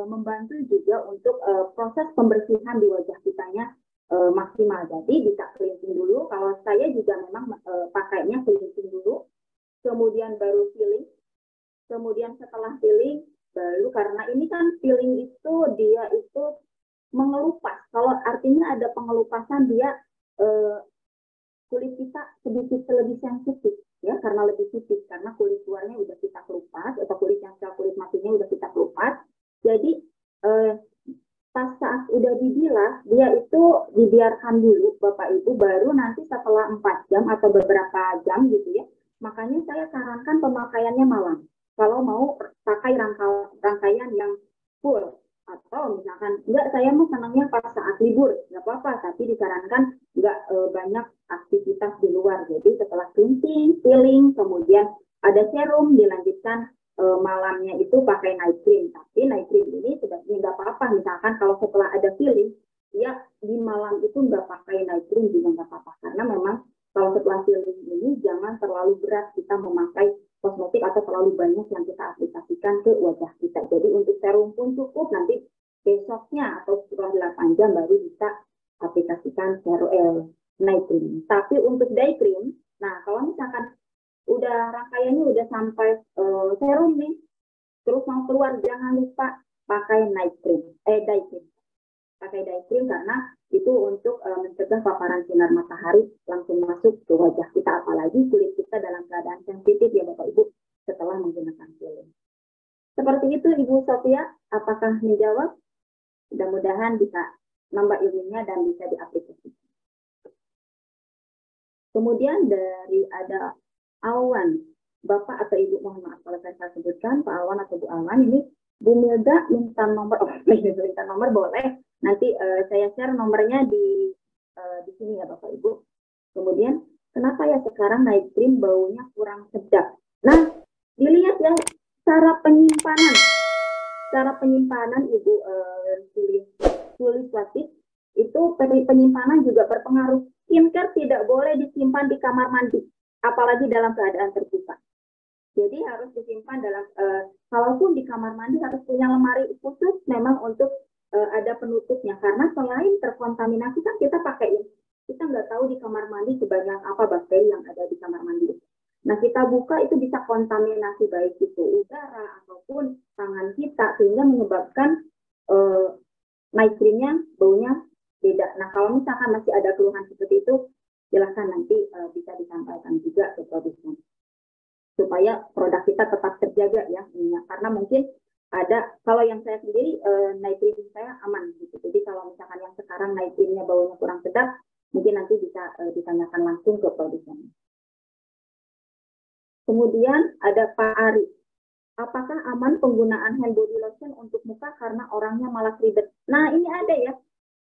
[SPEAKER 1] membantu juga untuk proses pembersihan di wajah kitanya maksimal. Jadi bisa cleansing dulu. Kalau saya juga memang pakainya cleansing dulu, kemudian baru peeling. Kemudian setelah peeling, baru karena ini kan peeling itu dia itu mengelupas. Kalau artinya ada pengelupasan, dia kulit kita sedikit lebih sensitif ya, karena lebih tipis, karena kulit luarnya udah kita kelupas, atau kulit yang sel kulit matinya udah kita kelupas. Jadi pas saat udah dibilas, dia itu dibiarkan dulu Bapak Ibu, baru nanti setelah 4 jam atau beberapa jam gitu ya. Makanya saya sarankan pemakaiannya malam. Kalau mau pakai rangkaian yang full, atau misalkan enggak, saya mau senangnya pas saat libur, nggak apa-apa, tapi disarankan nggak banyak aktivitas di luar. Jadi setelah cleansing, peeling, kemudian ada serum, dilanjutkan malamnya itu pakai night cream. Tapi night cream ini sebenarnya nggak apa-apa. Misalkan kalau setelah ada peeling, ya di malam itu nggak pakai night cream juga nggak apa-apa. Karena memang kalau setelah peeling ini jangan terlalu berat kita memakai kosmetik atau terlalu banyak yang kita aplikasikan ke wajah kita. Jadi untuk serum pun cukup, nanti besoknya atau setelah 8 jam baru bisa aplikasikan serum night cream. Tapi untuk day cream, nah kalau misalkan udah rangkaiannya udah sampai serum nih, terus mau keluar, jangan lupa pakai night cream, day cream. Pakai day cream karena itu untuk mencegah paparan sinar matahari langsung masuk ke wajah kita, apalagi kulit kita dalam keadaan sensitif ya Bapak Ibu setelah menggunakan peeling. Seperti itu Ibu Sofia, apakah menjawab? Mudah-mudahan bisa nambah ilmunya dan bisa diaplikasikan. Kemudian dari ada Awan, Bapak atau Ibu, mohon maaf kalau saya sebutkan Pak Awan atau Bu Awan, ini Bu Milda minta nomor, minta nomor boleh, nanti saya share nomornya di sini ya Bapak Ibu. Kemudian, kenapa ya sekarang night cream baunya kurang sedap? Nah, dilihat ya cara penyimpanan. Cara penyimpanan Ibu tulis plastik, itu penyimpanan juga berpengaruh. Skincare tidak boleh disimpan di kamar mandi, apalagi dalam keadaan terbuka. Jadi harus disimpan dalam, kalaupun di kamar mandi harus punya lemari khusus memang untuk ada penutupnya. Karena selain terkontaminasi kan kita pakai, kita nggak tahu di kamar mandi sebanyak apa bakteri yang ada di kamar mandi. Nah kita buka itu bisa kontaminasi baik itu udara ataupun tangan kita, sehingga menyebabkan night creamnya baunya beda. Nah kalau misalkan masih ada keluhan seperti itu, silahkan nanti bisa disampaikan juga ke produsen supaya produk kita tetap terjaga ya, karena mungkin ada, kalau yang saya sendiri night cream saya aman gitu. Jadi kalau misalkan yang sekarang night creamnya baunya kurang sedap, mungkin nanti bisa ditanyakan langsung ke produsen. Kemudian ada Pak Ari, apakah aman penggunaan hand body lotion untuk muka karena orangnya malas ribet? Nah ini ada ya,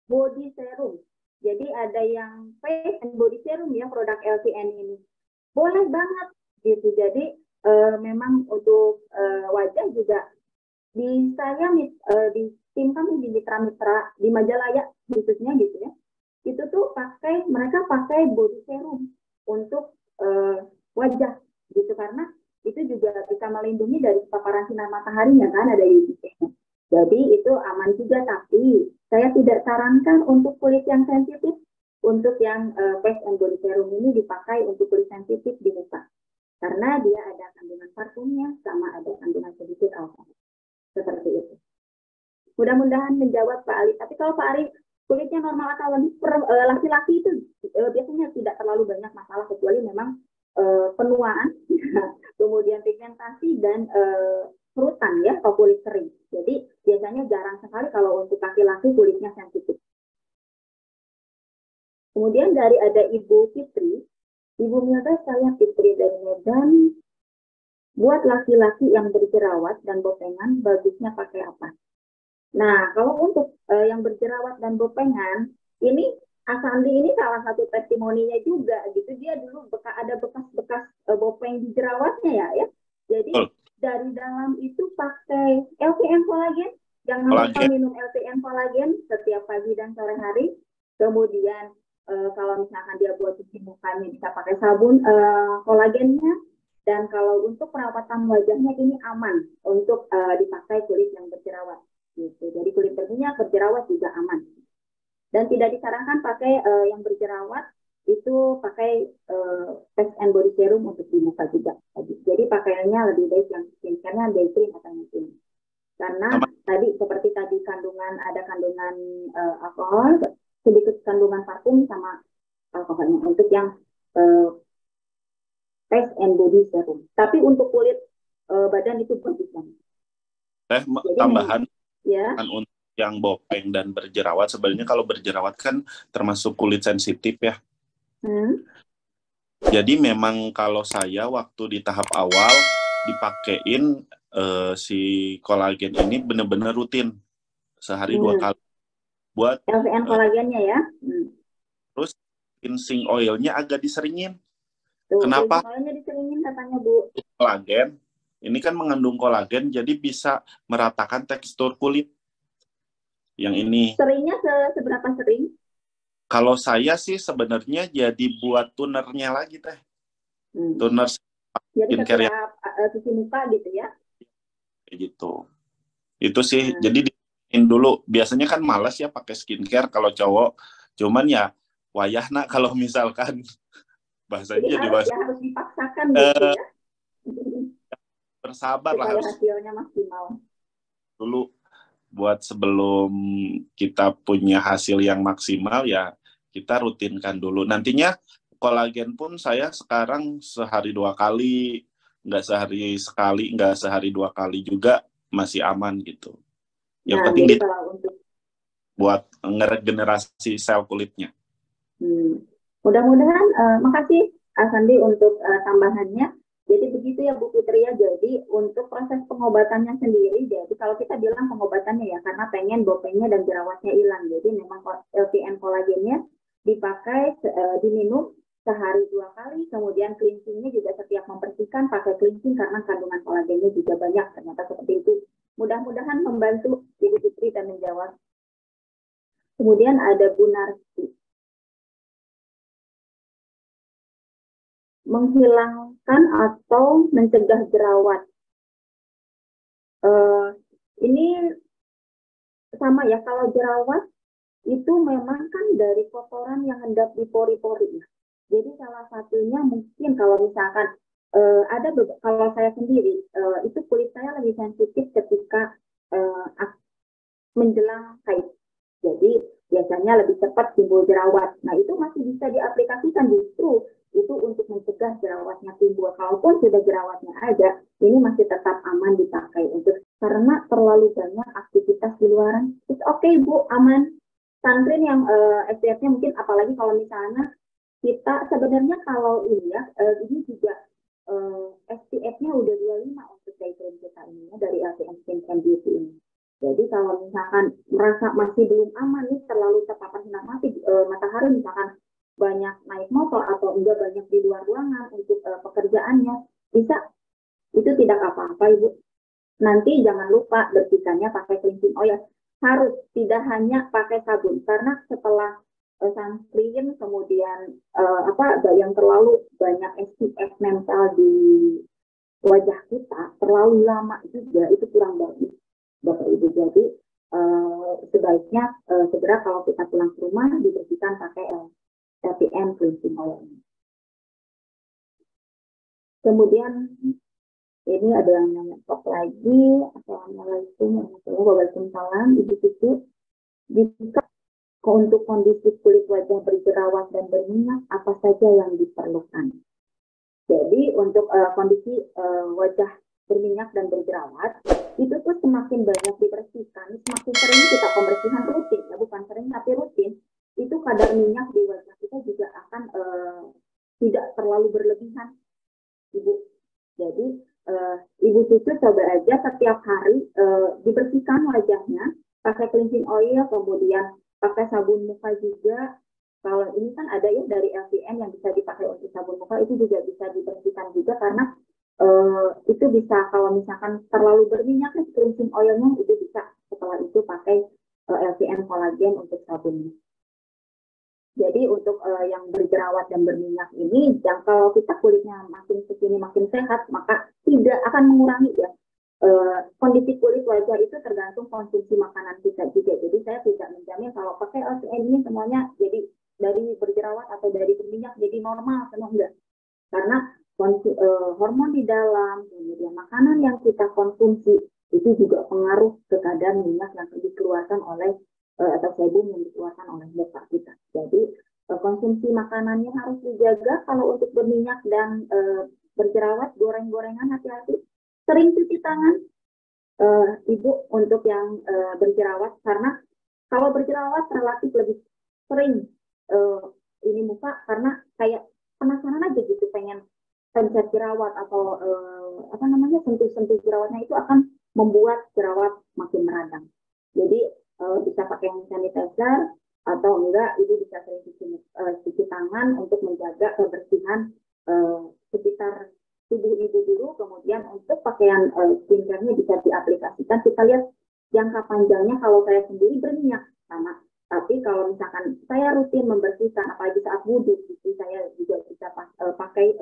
[SPEAKER 1] body serum. Jadi ada yang face and body serum ya, produk LCN ini. Boleh banget gitu. Jadi memang untuk wajah juga bisa ya disimpan di mitra-mitra di Majalaya khususnya gitu ya. Itu tuh mereka pakai body serum untuk wajah gitu, karena itu juga bisa melindungi dari paparan sinar mataharinya kan, ada UVC-nya. Jadi itu aman juga, tapi saya tidak sarankan untuk kulit yang sensitif. Untuk yang face and body serum ini dipakai untuk kulit sensitif di muka. Karena dia ada kandungan parfumnya sama ada kandungan sedikit alkohol. Seperti itu. Mudah-mudahan menjawab Pak Ali. Tapi kalau Pak Ali kulitnya normal atau laki-laki itu biasanya tidak terlalu banyak masalah, kecuali memang penuaan, kemudian pigmentasi dan kerutan ya, atau kulit kering. Jadi biasanya jarang sekali kalau untuk laki-laki kulitnya sensitif. Kemudian dari ada Ibu Fitri, Ibu Milda, saya Fitri dari Medan. Buat laki-laki yang berjerawat dan bopengan, bagusnya pakai apa? Nah, kalau untuk yang berjerawat dan bopengan, ini Asandi ini salah satu testimoninya juga gitu. Dia dulu ada bekas-bekas bopeng di jerawatnya ya. Jadi
[SPEAKER 2] Betul.
[SPEAKER 1] dari dalam itu pakai LPN kolagen. Jangan lupa
[SPEAKER 2] Kolagen.
[SPEAKER 1] minum LPN kolagen setiap pagi dan sore hari. Kemudian kalau misalkan dia buat cuci mukanya bisa pakai sabun kolagennya. Dan kalau untuk perawatan wajahnya ini aman untuk dipakai kulit yang berjerawat. Gitu. Jadi kulit berminyak, berjerawat juga aman. Dan tidak disarankan pakai yang berjerawat itu pakai face and body serum untuk di muka juga. Jadi pakaiannya lebih baik yang skincare-nya day cream atau night. Karena
[SPEAKER 2] Sama.
[SPEAKER 1] tadi seperti tadi ada kandungan alkohol, sedikit kandungan parfum sama alkoholnya untuk yang face and body serum. Tapi untuk kulit badan itu bagus banget. Jadi
[SPEAKER 2] Tambahan
[SPEAKER 1] ya.
[SPEAKER 2] kan untuk yang bopeng dan berjerawat, sebenarnya kalau berjerawat kan termasuk kulit sensitif ya. Jadi memang kalau saya waktu di tahap awal dipakein si kolagen ini benar-benar rutin sehari 2 kali buat
[SPEAKER 1] LPN kolagennya ya.
[SPEAKER 2] Terus cleansing oilnya agak diseringin.
[SPEAKER 1] Tuh,
[SPEAKER 2] Kenapa?
[SPEAKER 1] oilnya diseringin katanya Bu.
[SPEAKER 2] Kolagen ini kan mengandung kolagen, jadi bisa meratakan tekstur kulit. Yang ini.
[SPEAKER 1] Seringnya seberapa sering?
[SPEAKER 2] Kalau saya sih sebenarnya jadi buat tunernya lagi teh. Tuner
[SPEAKER 1] jadi setiap cuci muka gitu ya?
[SPEAKER 2] Gitu. Itu sih. Jadi dulu biasanya kan malas ya pakai skincare kalau cowok. Cuman ya wayah nak kalau misalkan bahasanya jadi
[SPEAKER 1] harus dipaksakan gitu ya.
[SPEAKER 2] Bersabar lah harus.
[SPEAKER 1] Hasilnya maksimal.
[SPEAKER 2] Dulu buat sebelum kita punya hasil yang maksimal ya kita rutinkan dulu. Nantinya kolagen pun saya sekarang sehari 2 kali, nggak sehari sekali, nggak sehari 2 kali juga masih aman gitu. Yang penting buat ngeregenerasi sel kulitnya.
[SPEAKER 1] Mudah-mudahan, makasih Asandi untuk tambahannya. Jadi begitu ya Bu Fitri ya. Jadi untuk proses pengobatannya sendiri, jadi kalau kita bilang pengobatannya ya karena pengen bopengnya dan jerawatnya hilang. Jadi memang LPN kolagennya dipakai diminum sehari 2 kali. Kemudian cleansingnya juga setiap membersihkan pakai cleansing karena kandungan kolagennya juga banyak. Ternyata seperti itu. Mudah-mudahan membantu Ibu Fitri dan menjawab. Kemudian ada Bu Narsi. Menghilangkan atau mencegah jerawat. Ini sama ya, kalau jerawat itu memang kan dari kotoran yang hendak di pori-pori. Jadi salah satunya mungkin kalau misalkan kalau saya sendiri itu kulit saya lebih sensitif ketika menjelang haid. Jadi biasanya lebih cepat timbul jerawat. Nah itu masih bisa diaplikasikan justru itu untuk mencegah jerawatnya timbul. Kalaupun sudah jerawatnya ada, ini masih tetap aman dipakai untuk karena terlalu banyak aktivitas di luaran. It's okay Bu, aman. Sunscreen yang SPF-nya mungkin apalagi kalau misalnya kita sebenarnya kalau ini ya ini juga SPF-nya udah 25 untuk day cream kita ini ya, dari LPM Skin and Beauty ini. Jadi kalau misalkan merasa masih belum aman nih terlalu terpapar sinar matahari misalkan banyak naik motor atau enggak banyak di luar ruangan untuk pekerjaannya bisa itu tidak apa-apa Ibu. Nanti jangan lupa bersihkannya pakai cleansing oil. Harus tidak hanya pakai sabun karena setelah sunscreen kemudian yang terlalu banyak SPF nempel di wajah kita terlalu lama juga itu kurang bagus Bapak Ibu. Jadi sebaiknya segera kalau kita pulang ke rumah dibersihkan pakai LPM cleansing oil. Kemudian ini ada yang nanya lagi. Assalamualaikum warahmatullahi wabarakatuh. Ibu Cucu, jika untuk kondisi kulit wajah berjerawat dan berminyak, apa saja yang diperlukan? Jadi untuk kondisi wajah berminyak dan berjerawat, itu tuh semakin banyak dibersihkan, semakin sering kita pembersihan rutin, ya bukan sering tapi rutin, itu kadar minyak di wajah kita juga akan tidak terlalu berlebihan, Ibu. Jadi Ibu Cucu coba aja setiap hari dibersihkan wajahnya pakai cleansing oil, kemudian pakai sabun muka juga. Kalau ini kan ada ya dari LVN yang bisa dipakai untuk sabun muka, itu juga bisa dibersihkan juga karena itu bisa kalau misalkan terlalu berminyak cleansing oilnya itu bisa setelah itu pakai LVN kolagen untuk sabunnya. Jadi untuk yang berjerawat dan berminyak ini, yang kalau kita kulitnya makin kesini makin sehat, maka tidak akan mengurangi ya. Kondisi kulit wajah itu tergantung konsumsi makanan kita juga. Jadi saya tidak menjamin kalau pakai LCN ini semuanya jadi dari berjerawat atau dari berminyak jadi normal, semua enggak. Karena hormon di dalam, kemudian makanan yang kita konsumsi itu juga pengaruh ke kadar minyak yang dikeluarkan oleh atau sebum yang dikeluarkan oleh muka kita. Jadi konsumsi makanannya harus dijaga. Kalau untuk berminyak dan berjerawat, goreng-gorengan hati-hati. Sering cuci tangan, Ibu, untuk yang berjerawat, karena kalau berjerawat relatif lebih sering ini muka karena kayak penasaran aja gitu, pengen pencet jerawat atau sentuh-sentuh jerawatnya itu akan membuat jerawat makin meradang. Jadi bisa pakai hand sanitizer atau enggak, ibu bisa sering cuci tangan untuk menjaga kebersihan sekitar tubuh ibu dulu. Kemudian untuk pakaian skincare-nya bisa diaplikasikan. Kita lihat jangka panjangnya. Kalau saya sendiri berminyak sama, tapi kalau misalkan saya rutin membersihkan, apalagi saat wudhu, itu saya juga bisa pakai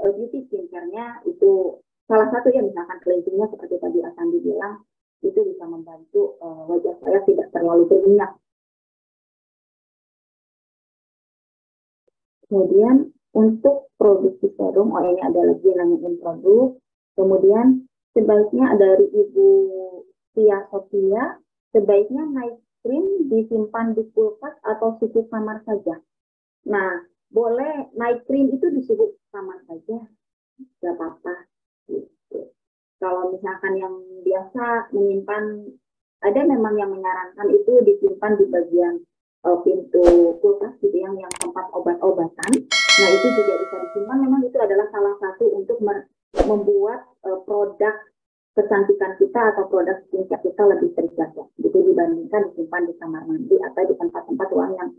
[SPEAKER 1] beauty skincare-nya itu salah satu ya, misalkan cleansing-nya seperti tadi Asandi bilang, itu bisa membantu wajah saya tidak terlalu berminyak. Kemudian untuk produksi serum, ini ada lagi yang nanyain produk. Kemudian sebaiknya dari Ibu Tia Sofia, sebaiknya night cream disimpan di kulkas atau suhu kamar saja. Nah, boleh night cream itu di suhu kamar saja, nggak apa-apa. Gitu. Kalau misalkan yang biasa menyimpan, ada memang yang menyarankan itu disimpan di bagian pintu kulkas gitu, yang tempat obat-obatan. Nah, itu juga bisa disimpan. Memang itu adalah salah satu untuk membuat produk kecantikan kita atau produk skincare kita lebih terjaga. Gitu dibandingkan disimpan di kamar mandi atau di tempat-tempat uang yang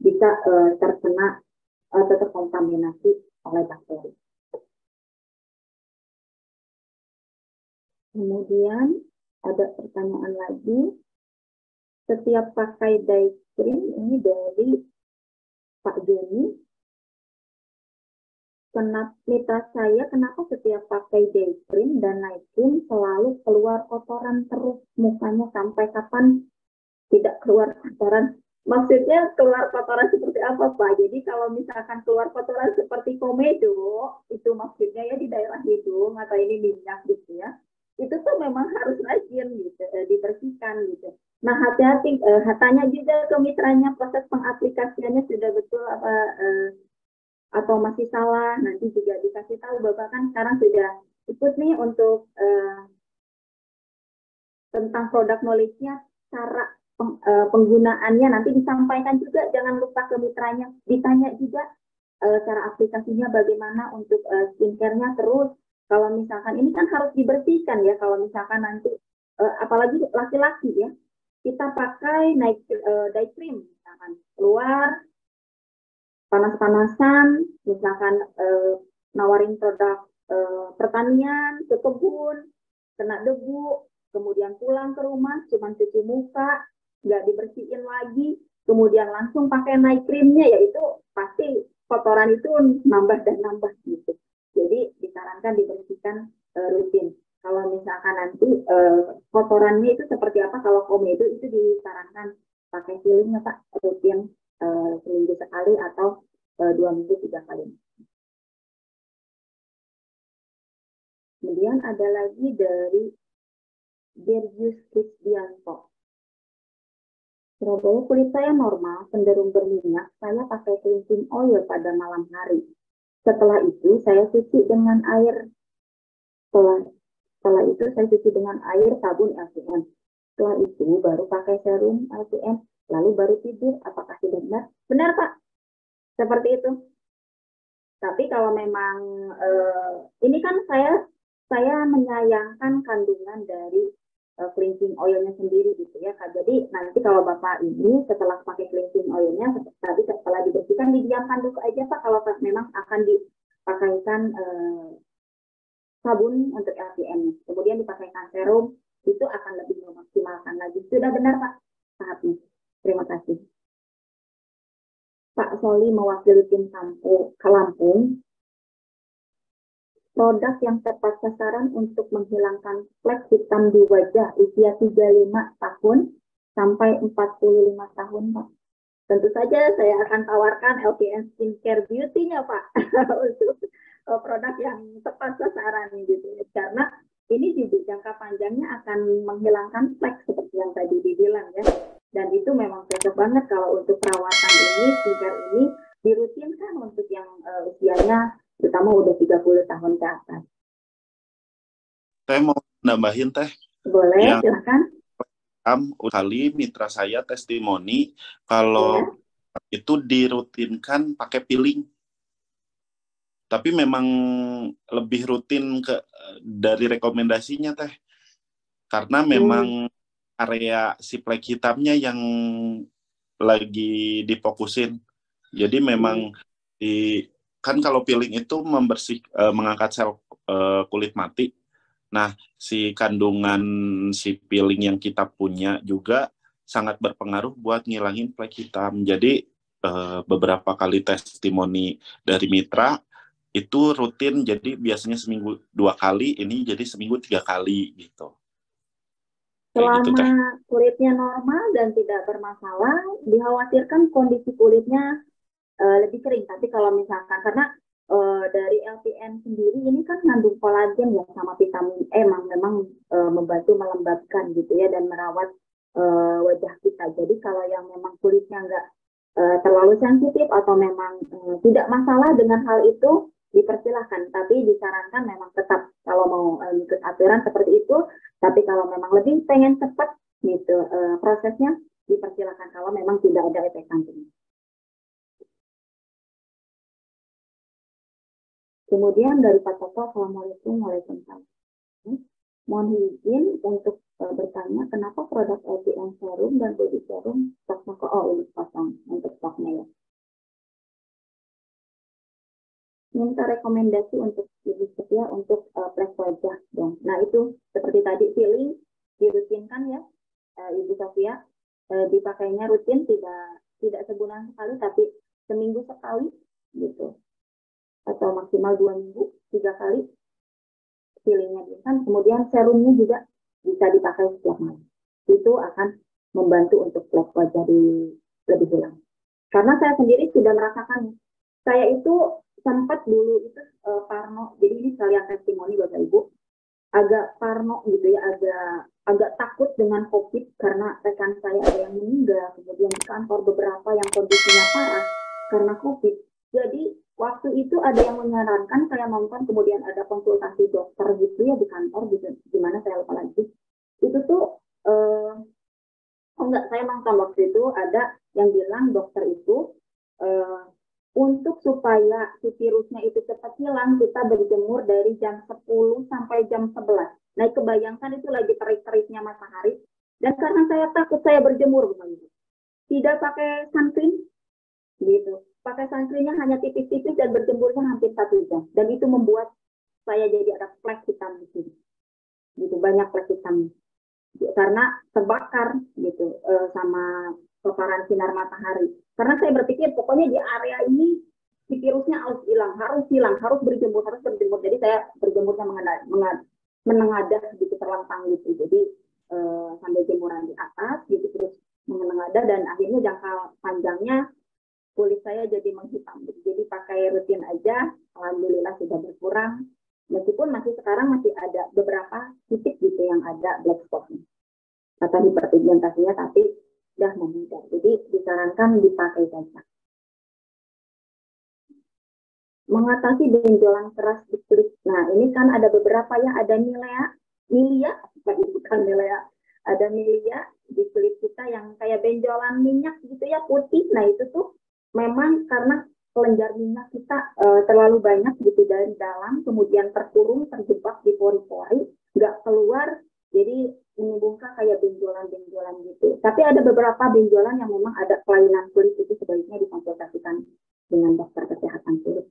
[SPEAKER 1] bisa terkena atau terkontaminasi oleh bakteri. Kemudian ada pertanyaan lagi, setiap pakai day cream, ini dari Pak Joni. Mitra saya, kenapa setiap pakai day cream dan night cream selalu keluar kotoran terus mukanya, sampai kapan tidak keluar kotoran? Maksudnya keluar kotoran seperti apa, Pak? Jadi kalau misalkan keluar kotoran seperti komedo, itu maksudnya ya di daerah hidung atau ini minyak gitu ya, itu tuh memang harus rajin gitu, dibersihkan gitu. Nah, hati-hati, tanya juga ke mitranya proses pengaplikasiannya sudah betul apa atau masih salah. Nanti juga dikasih tahu, Bapak kan sekarang sudah ikut nih untuk tentang produk knowledge-nya, cara penggunaannya nanti disampaikan juga, jangan lupa ke mitranya, ditanya juga cara aplikasinya bagaimana untuk skincare-nya. Terus kalau misalkan ini kan harus dibersihkan ya, kalau misalkan nanti apalagi laki-laki ya, kita pakai day cream, misalkan keluar panas-panasan, misalkan nawarin produk pertanian ke kebun, kena debu, kemudian pulang ke rumah cuma cuci muka, nggak dibersihin lagi, kemudian langsung pakai night creamnya, yaitu pasti kotoran itu nambah dan nambah gitu. Jadi disarankan dibersihkan rutin. Kalau misalkan nanti kotorannya itu seperti apa, kalau komedo itu disarankan pakai peelingnya Pak, rutin seminggu sekali atau 2 minggu 3 kali. Kemudian ada lagi dari Derius Kristianto. Surabaya, kulit saya normal, cenderung berminyak. Saya pakai cleansing oil pada malam hari. Setelah itu saya cuci dengan air. Setelah itu saya cuci dengan air sabun LCN. Setelah itu baru pakai serum LCN. Lalu baru tidur. Apakah sudah benar? Benar, Pak. Seperti itu. Tapi kalau memang ini kan saya menyayangkan kandungan dari cleansing oilnya sendiri gitu ya Kak. Jadi nanti kalau Bapak ini setelah pakai cleansing oilnya, tadi setelah dibersihkan didiamkan dulu aja Pak, kalau memang akan dipakaikan sabun untuk LPN. Kemudian dipakaikan serum, itu akan lebih memaksimalkan lagi. Sudah benar Pak tahapnya. Terima kasih. Pak Soli mewakili tim Lampung. Produk yang tepat sasaran untuk menghilangkan flek hitam di wajah usia 35 tahun sampai 45 tahun, Pak. Tentu saja saya akan tawarkan LPN Skincare Beauty-nya, Pak, untuk produk yang tepat sasaran gitu. Karena ini di jangka panjangnya akan menghilangkan flek seperti yang tadi dibilang ya. Dan itu memang cocok banget kalau untuk perawatan ini, skincare ini dirutinkan untuk yang usianya terutama udah 30 tahun ke atas.
[SPEAKER 2] Teh mau nambahin Teh.
[SPEAKER 1] Boleh, silakan.
[SPEAKER 2] Kali mitra saya testimoni kalau itu dirutinkan pakai peeling. Tapi memang lebih rutin dari rekomendasinya Teh. Karena memang area si flek hitamnya yang lagi difokusin. Jadi memang kan kalau peeling itu mengangkat sel kulit mati. Nah, si kandungan si peeling yang kita punya juga sangat berpengaruh buat ngilangin flek hitam. Jadi beberapa kali testimoni dari mitra itu rutin, jadi biasanya seminggu 2 kali, ini jadi seminggu 3 kali gitu.
[SPEAKER 1] Selama gitu, kulitnya normal dan tidak bermasalah, dikhawatirkan kondisi kulitnya lebih kering. Tapi kalau misalkan karena dari LPN sendiri ini kan mengandung kolagen ya sama vitamin E, memang membantu melembabkan gitu ya dan merawat wajah kita. Jadi kalau yang memang kulitnya nggak terlalu sensitif atau memang tidak masalah dengan hal itu, dipersilahkan. Tapi disarankan memang tetap kalau mau ikut aturan seperti itu. Tapi kalau memang lebih pengen cepat gitu prosesnya, dipersilahkan kalau memang tidak ada efek samping. Kemudian dari Pak Toto, Assalamualaikum, Waalaikumsalam. Mohon izin untuk bertanya, kenapa produk LPN serum dan body serum stoknya ini kosong untuk stoknya ya? Minta rekomendasi untuk Ibu Sofia untuk flek wajah dong. Nah itu seperti tadi peeling dirutinkan ya Ibu Sofia, dipakainya rutin tidak sebulan sekali tapi seminggu sekali gitu. Atau maksimal 2 minggu 3 kali peelingnya kan, kemudian serumnya juga bisa dipakai setiap malam. Itu akan membantu untuk flek wajah lebih hilang. Karena saya sendiri sudah merasakan, saya itu sempat dulu itu parno, jadi ini sekalian testimoni Bapak Ibu, agak parno gitu ya, agak takut dengan COVID karena rekan saya ada yang meninggal, kemudian di kantor beberapa yang kondisinya parah karena COVID. Jadi waktu itu ada yang menyarankan saya nonton, kemudian ada konsultasi dokter gitu ya di kantor, gitu, gimana saya lupa lagi. Itu tuh, saya nonton waktu itu ada yang bilang dokter itu, untuk supaya si virusnya itu cepat hilang, kita berjemur dari jam 10 sampai jam 11. Nah, kebayangkan itu lagi terik-teriknya matahari. Dan karena saya takut, saya berjemur begitu. Tidak pakai sunscreen, gitu. Pakai sunscreennya hanya tipis-tipis dan berjemurnya hampir 1 jam. Dan itu membuat saya jadi ada flek hitam di sini. Gitu, banyak flek hitam. Karena terbakar gitu sama paparan sinar matahari. Karena saya berpikir pokoknya di area ini si virusnya harus hilang, harus berjemur. Jadi saya berjemurnya menengadah gitu, terlentang gitu. Jadi sambil jemuran di atas gitu, terus menengadah, dan akhirnya jangka panjangnya kulit saya jadi menghitam. Jadi pakai rutin aja, alhamdulillah sudah berkurang. Meskipun sekarang masih ada beberapa titik gitu yang ada black spot-nya atau hiperpigmentasinya, tapi sudah memudar. Jadi disarankan dipakai saja. Mengatasi benjolan keras di kulit. Nah, ini kan ada beberapa yang ada milia, bukan Nivea, ada milia di kulit kita yang kayak benjolan minyak gitu ya, putih. Nah, itu tuh memang karena kelenjar minyak kita terlalu banyak gitu dari dalam, kemudian terkurung, terjebak di pori-pori, nggak keluar, jadi menimbulkan Tapi ada beberapa benjolan yang memang ada kelainan kulit, itu sebaiknya dikonsultasikan dengan dokter kesehatan kulit.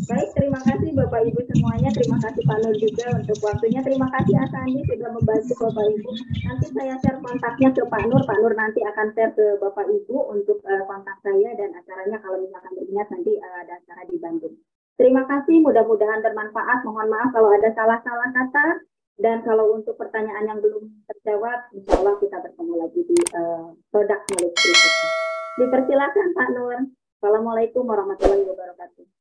[SPEAKER 1] Baik, terima kasih Bapak Ibu semuanya. Terima kasih Pak Nur juga untuk waktunya. Terima kasih Asani sudah membantu Bapak Ibu. Nanti saya share kontaknya ke Pak Nur. Pak Nur nanti akan share ke Bapak Ibu untuk kontak saya dan acaranya kalau misalkan berminat nanti ada acara di Bandung. Terima kasih, mudah-mudahan bermanfaat. Mohon maaf kalau ada salah-salah kata. Dan kalau untuk pertanyaan yang belum terjawab, insya Allah kita bertemu lagi di produk knowledge berikutnya. Dipersilakan Pak Nur. Assalamualaikum warahmatullahi wabarakatuh.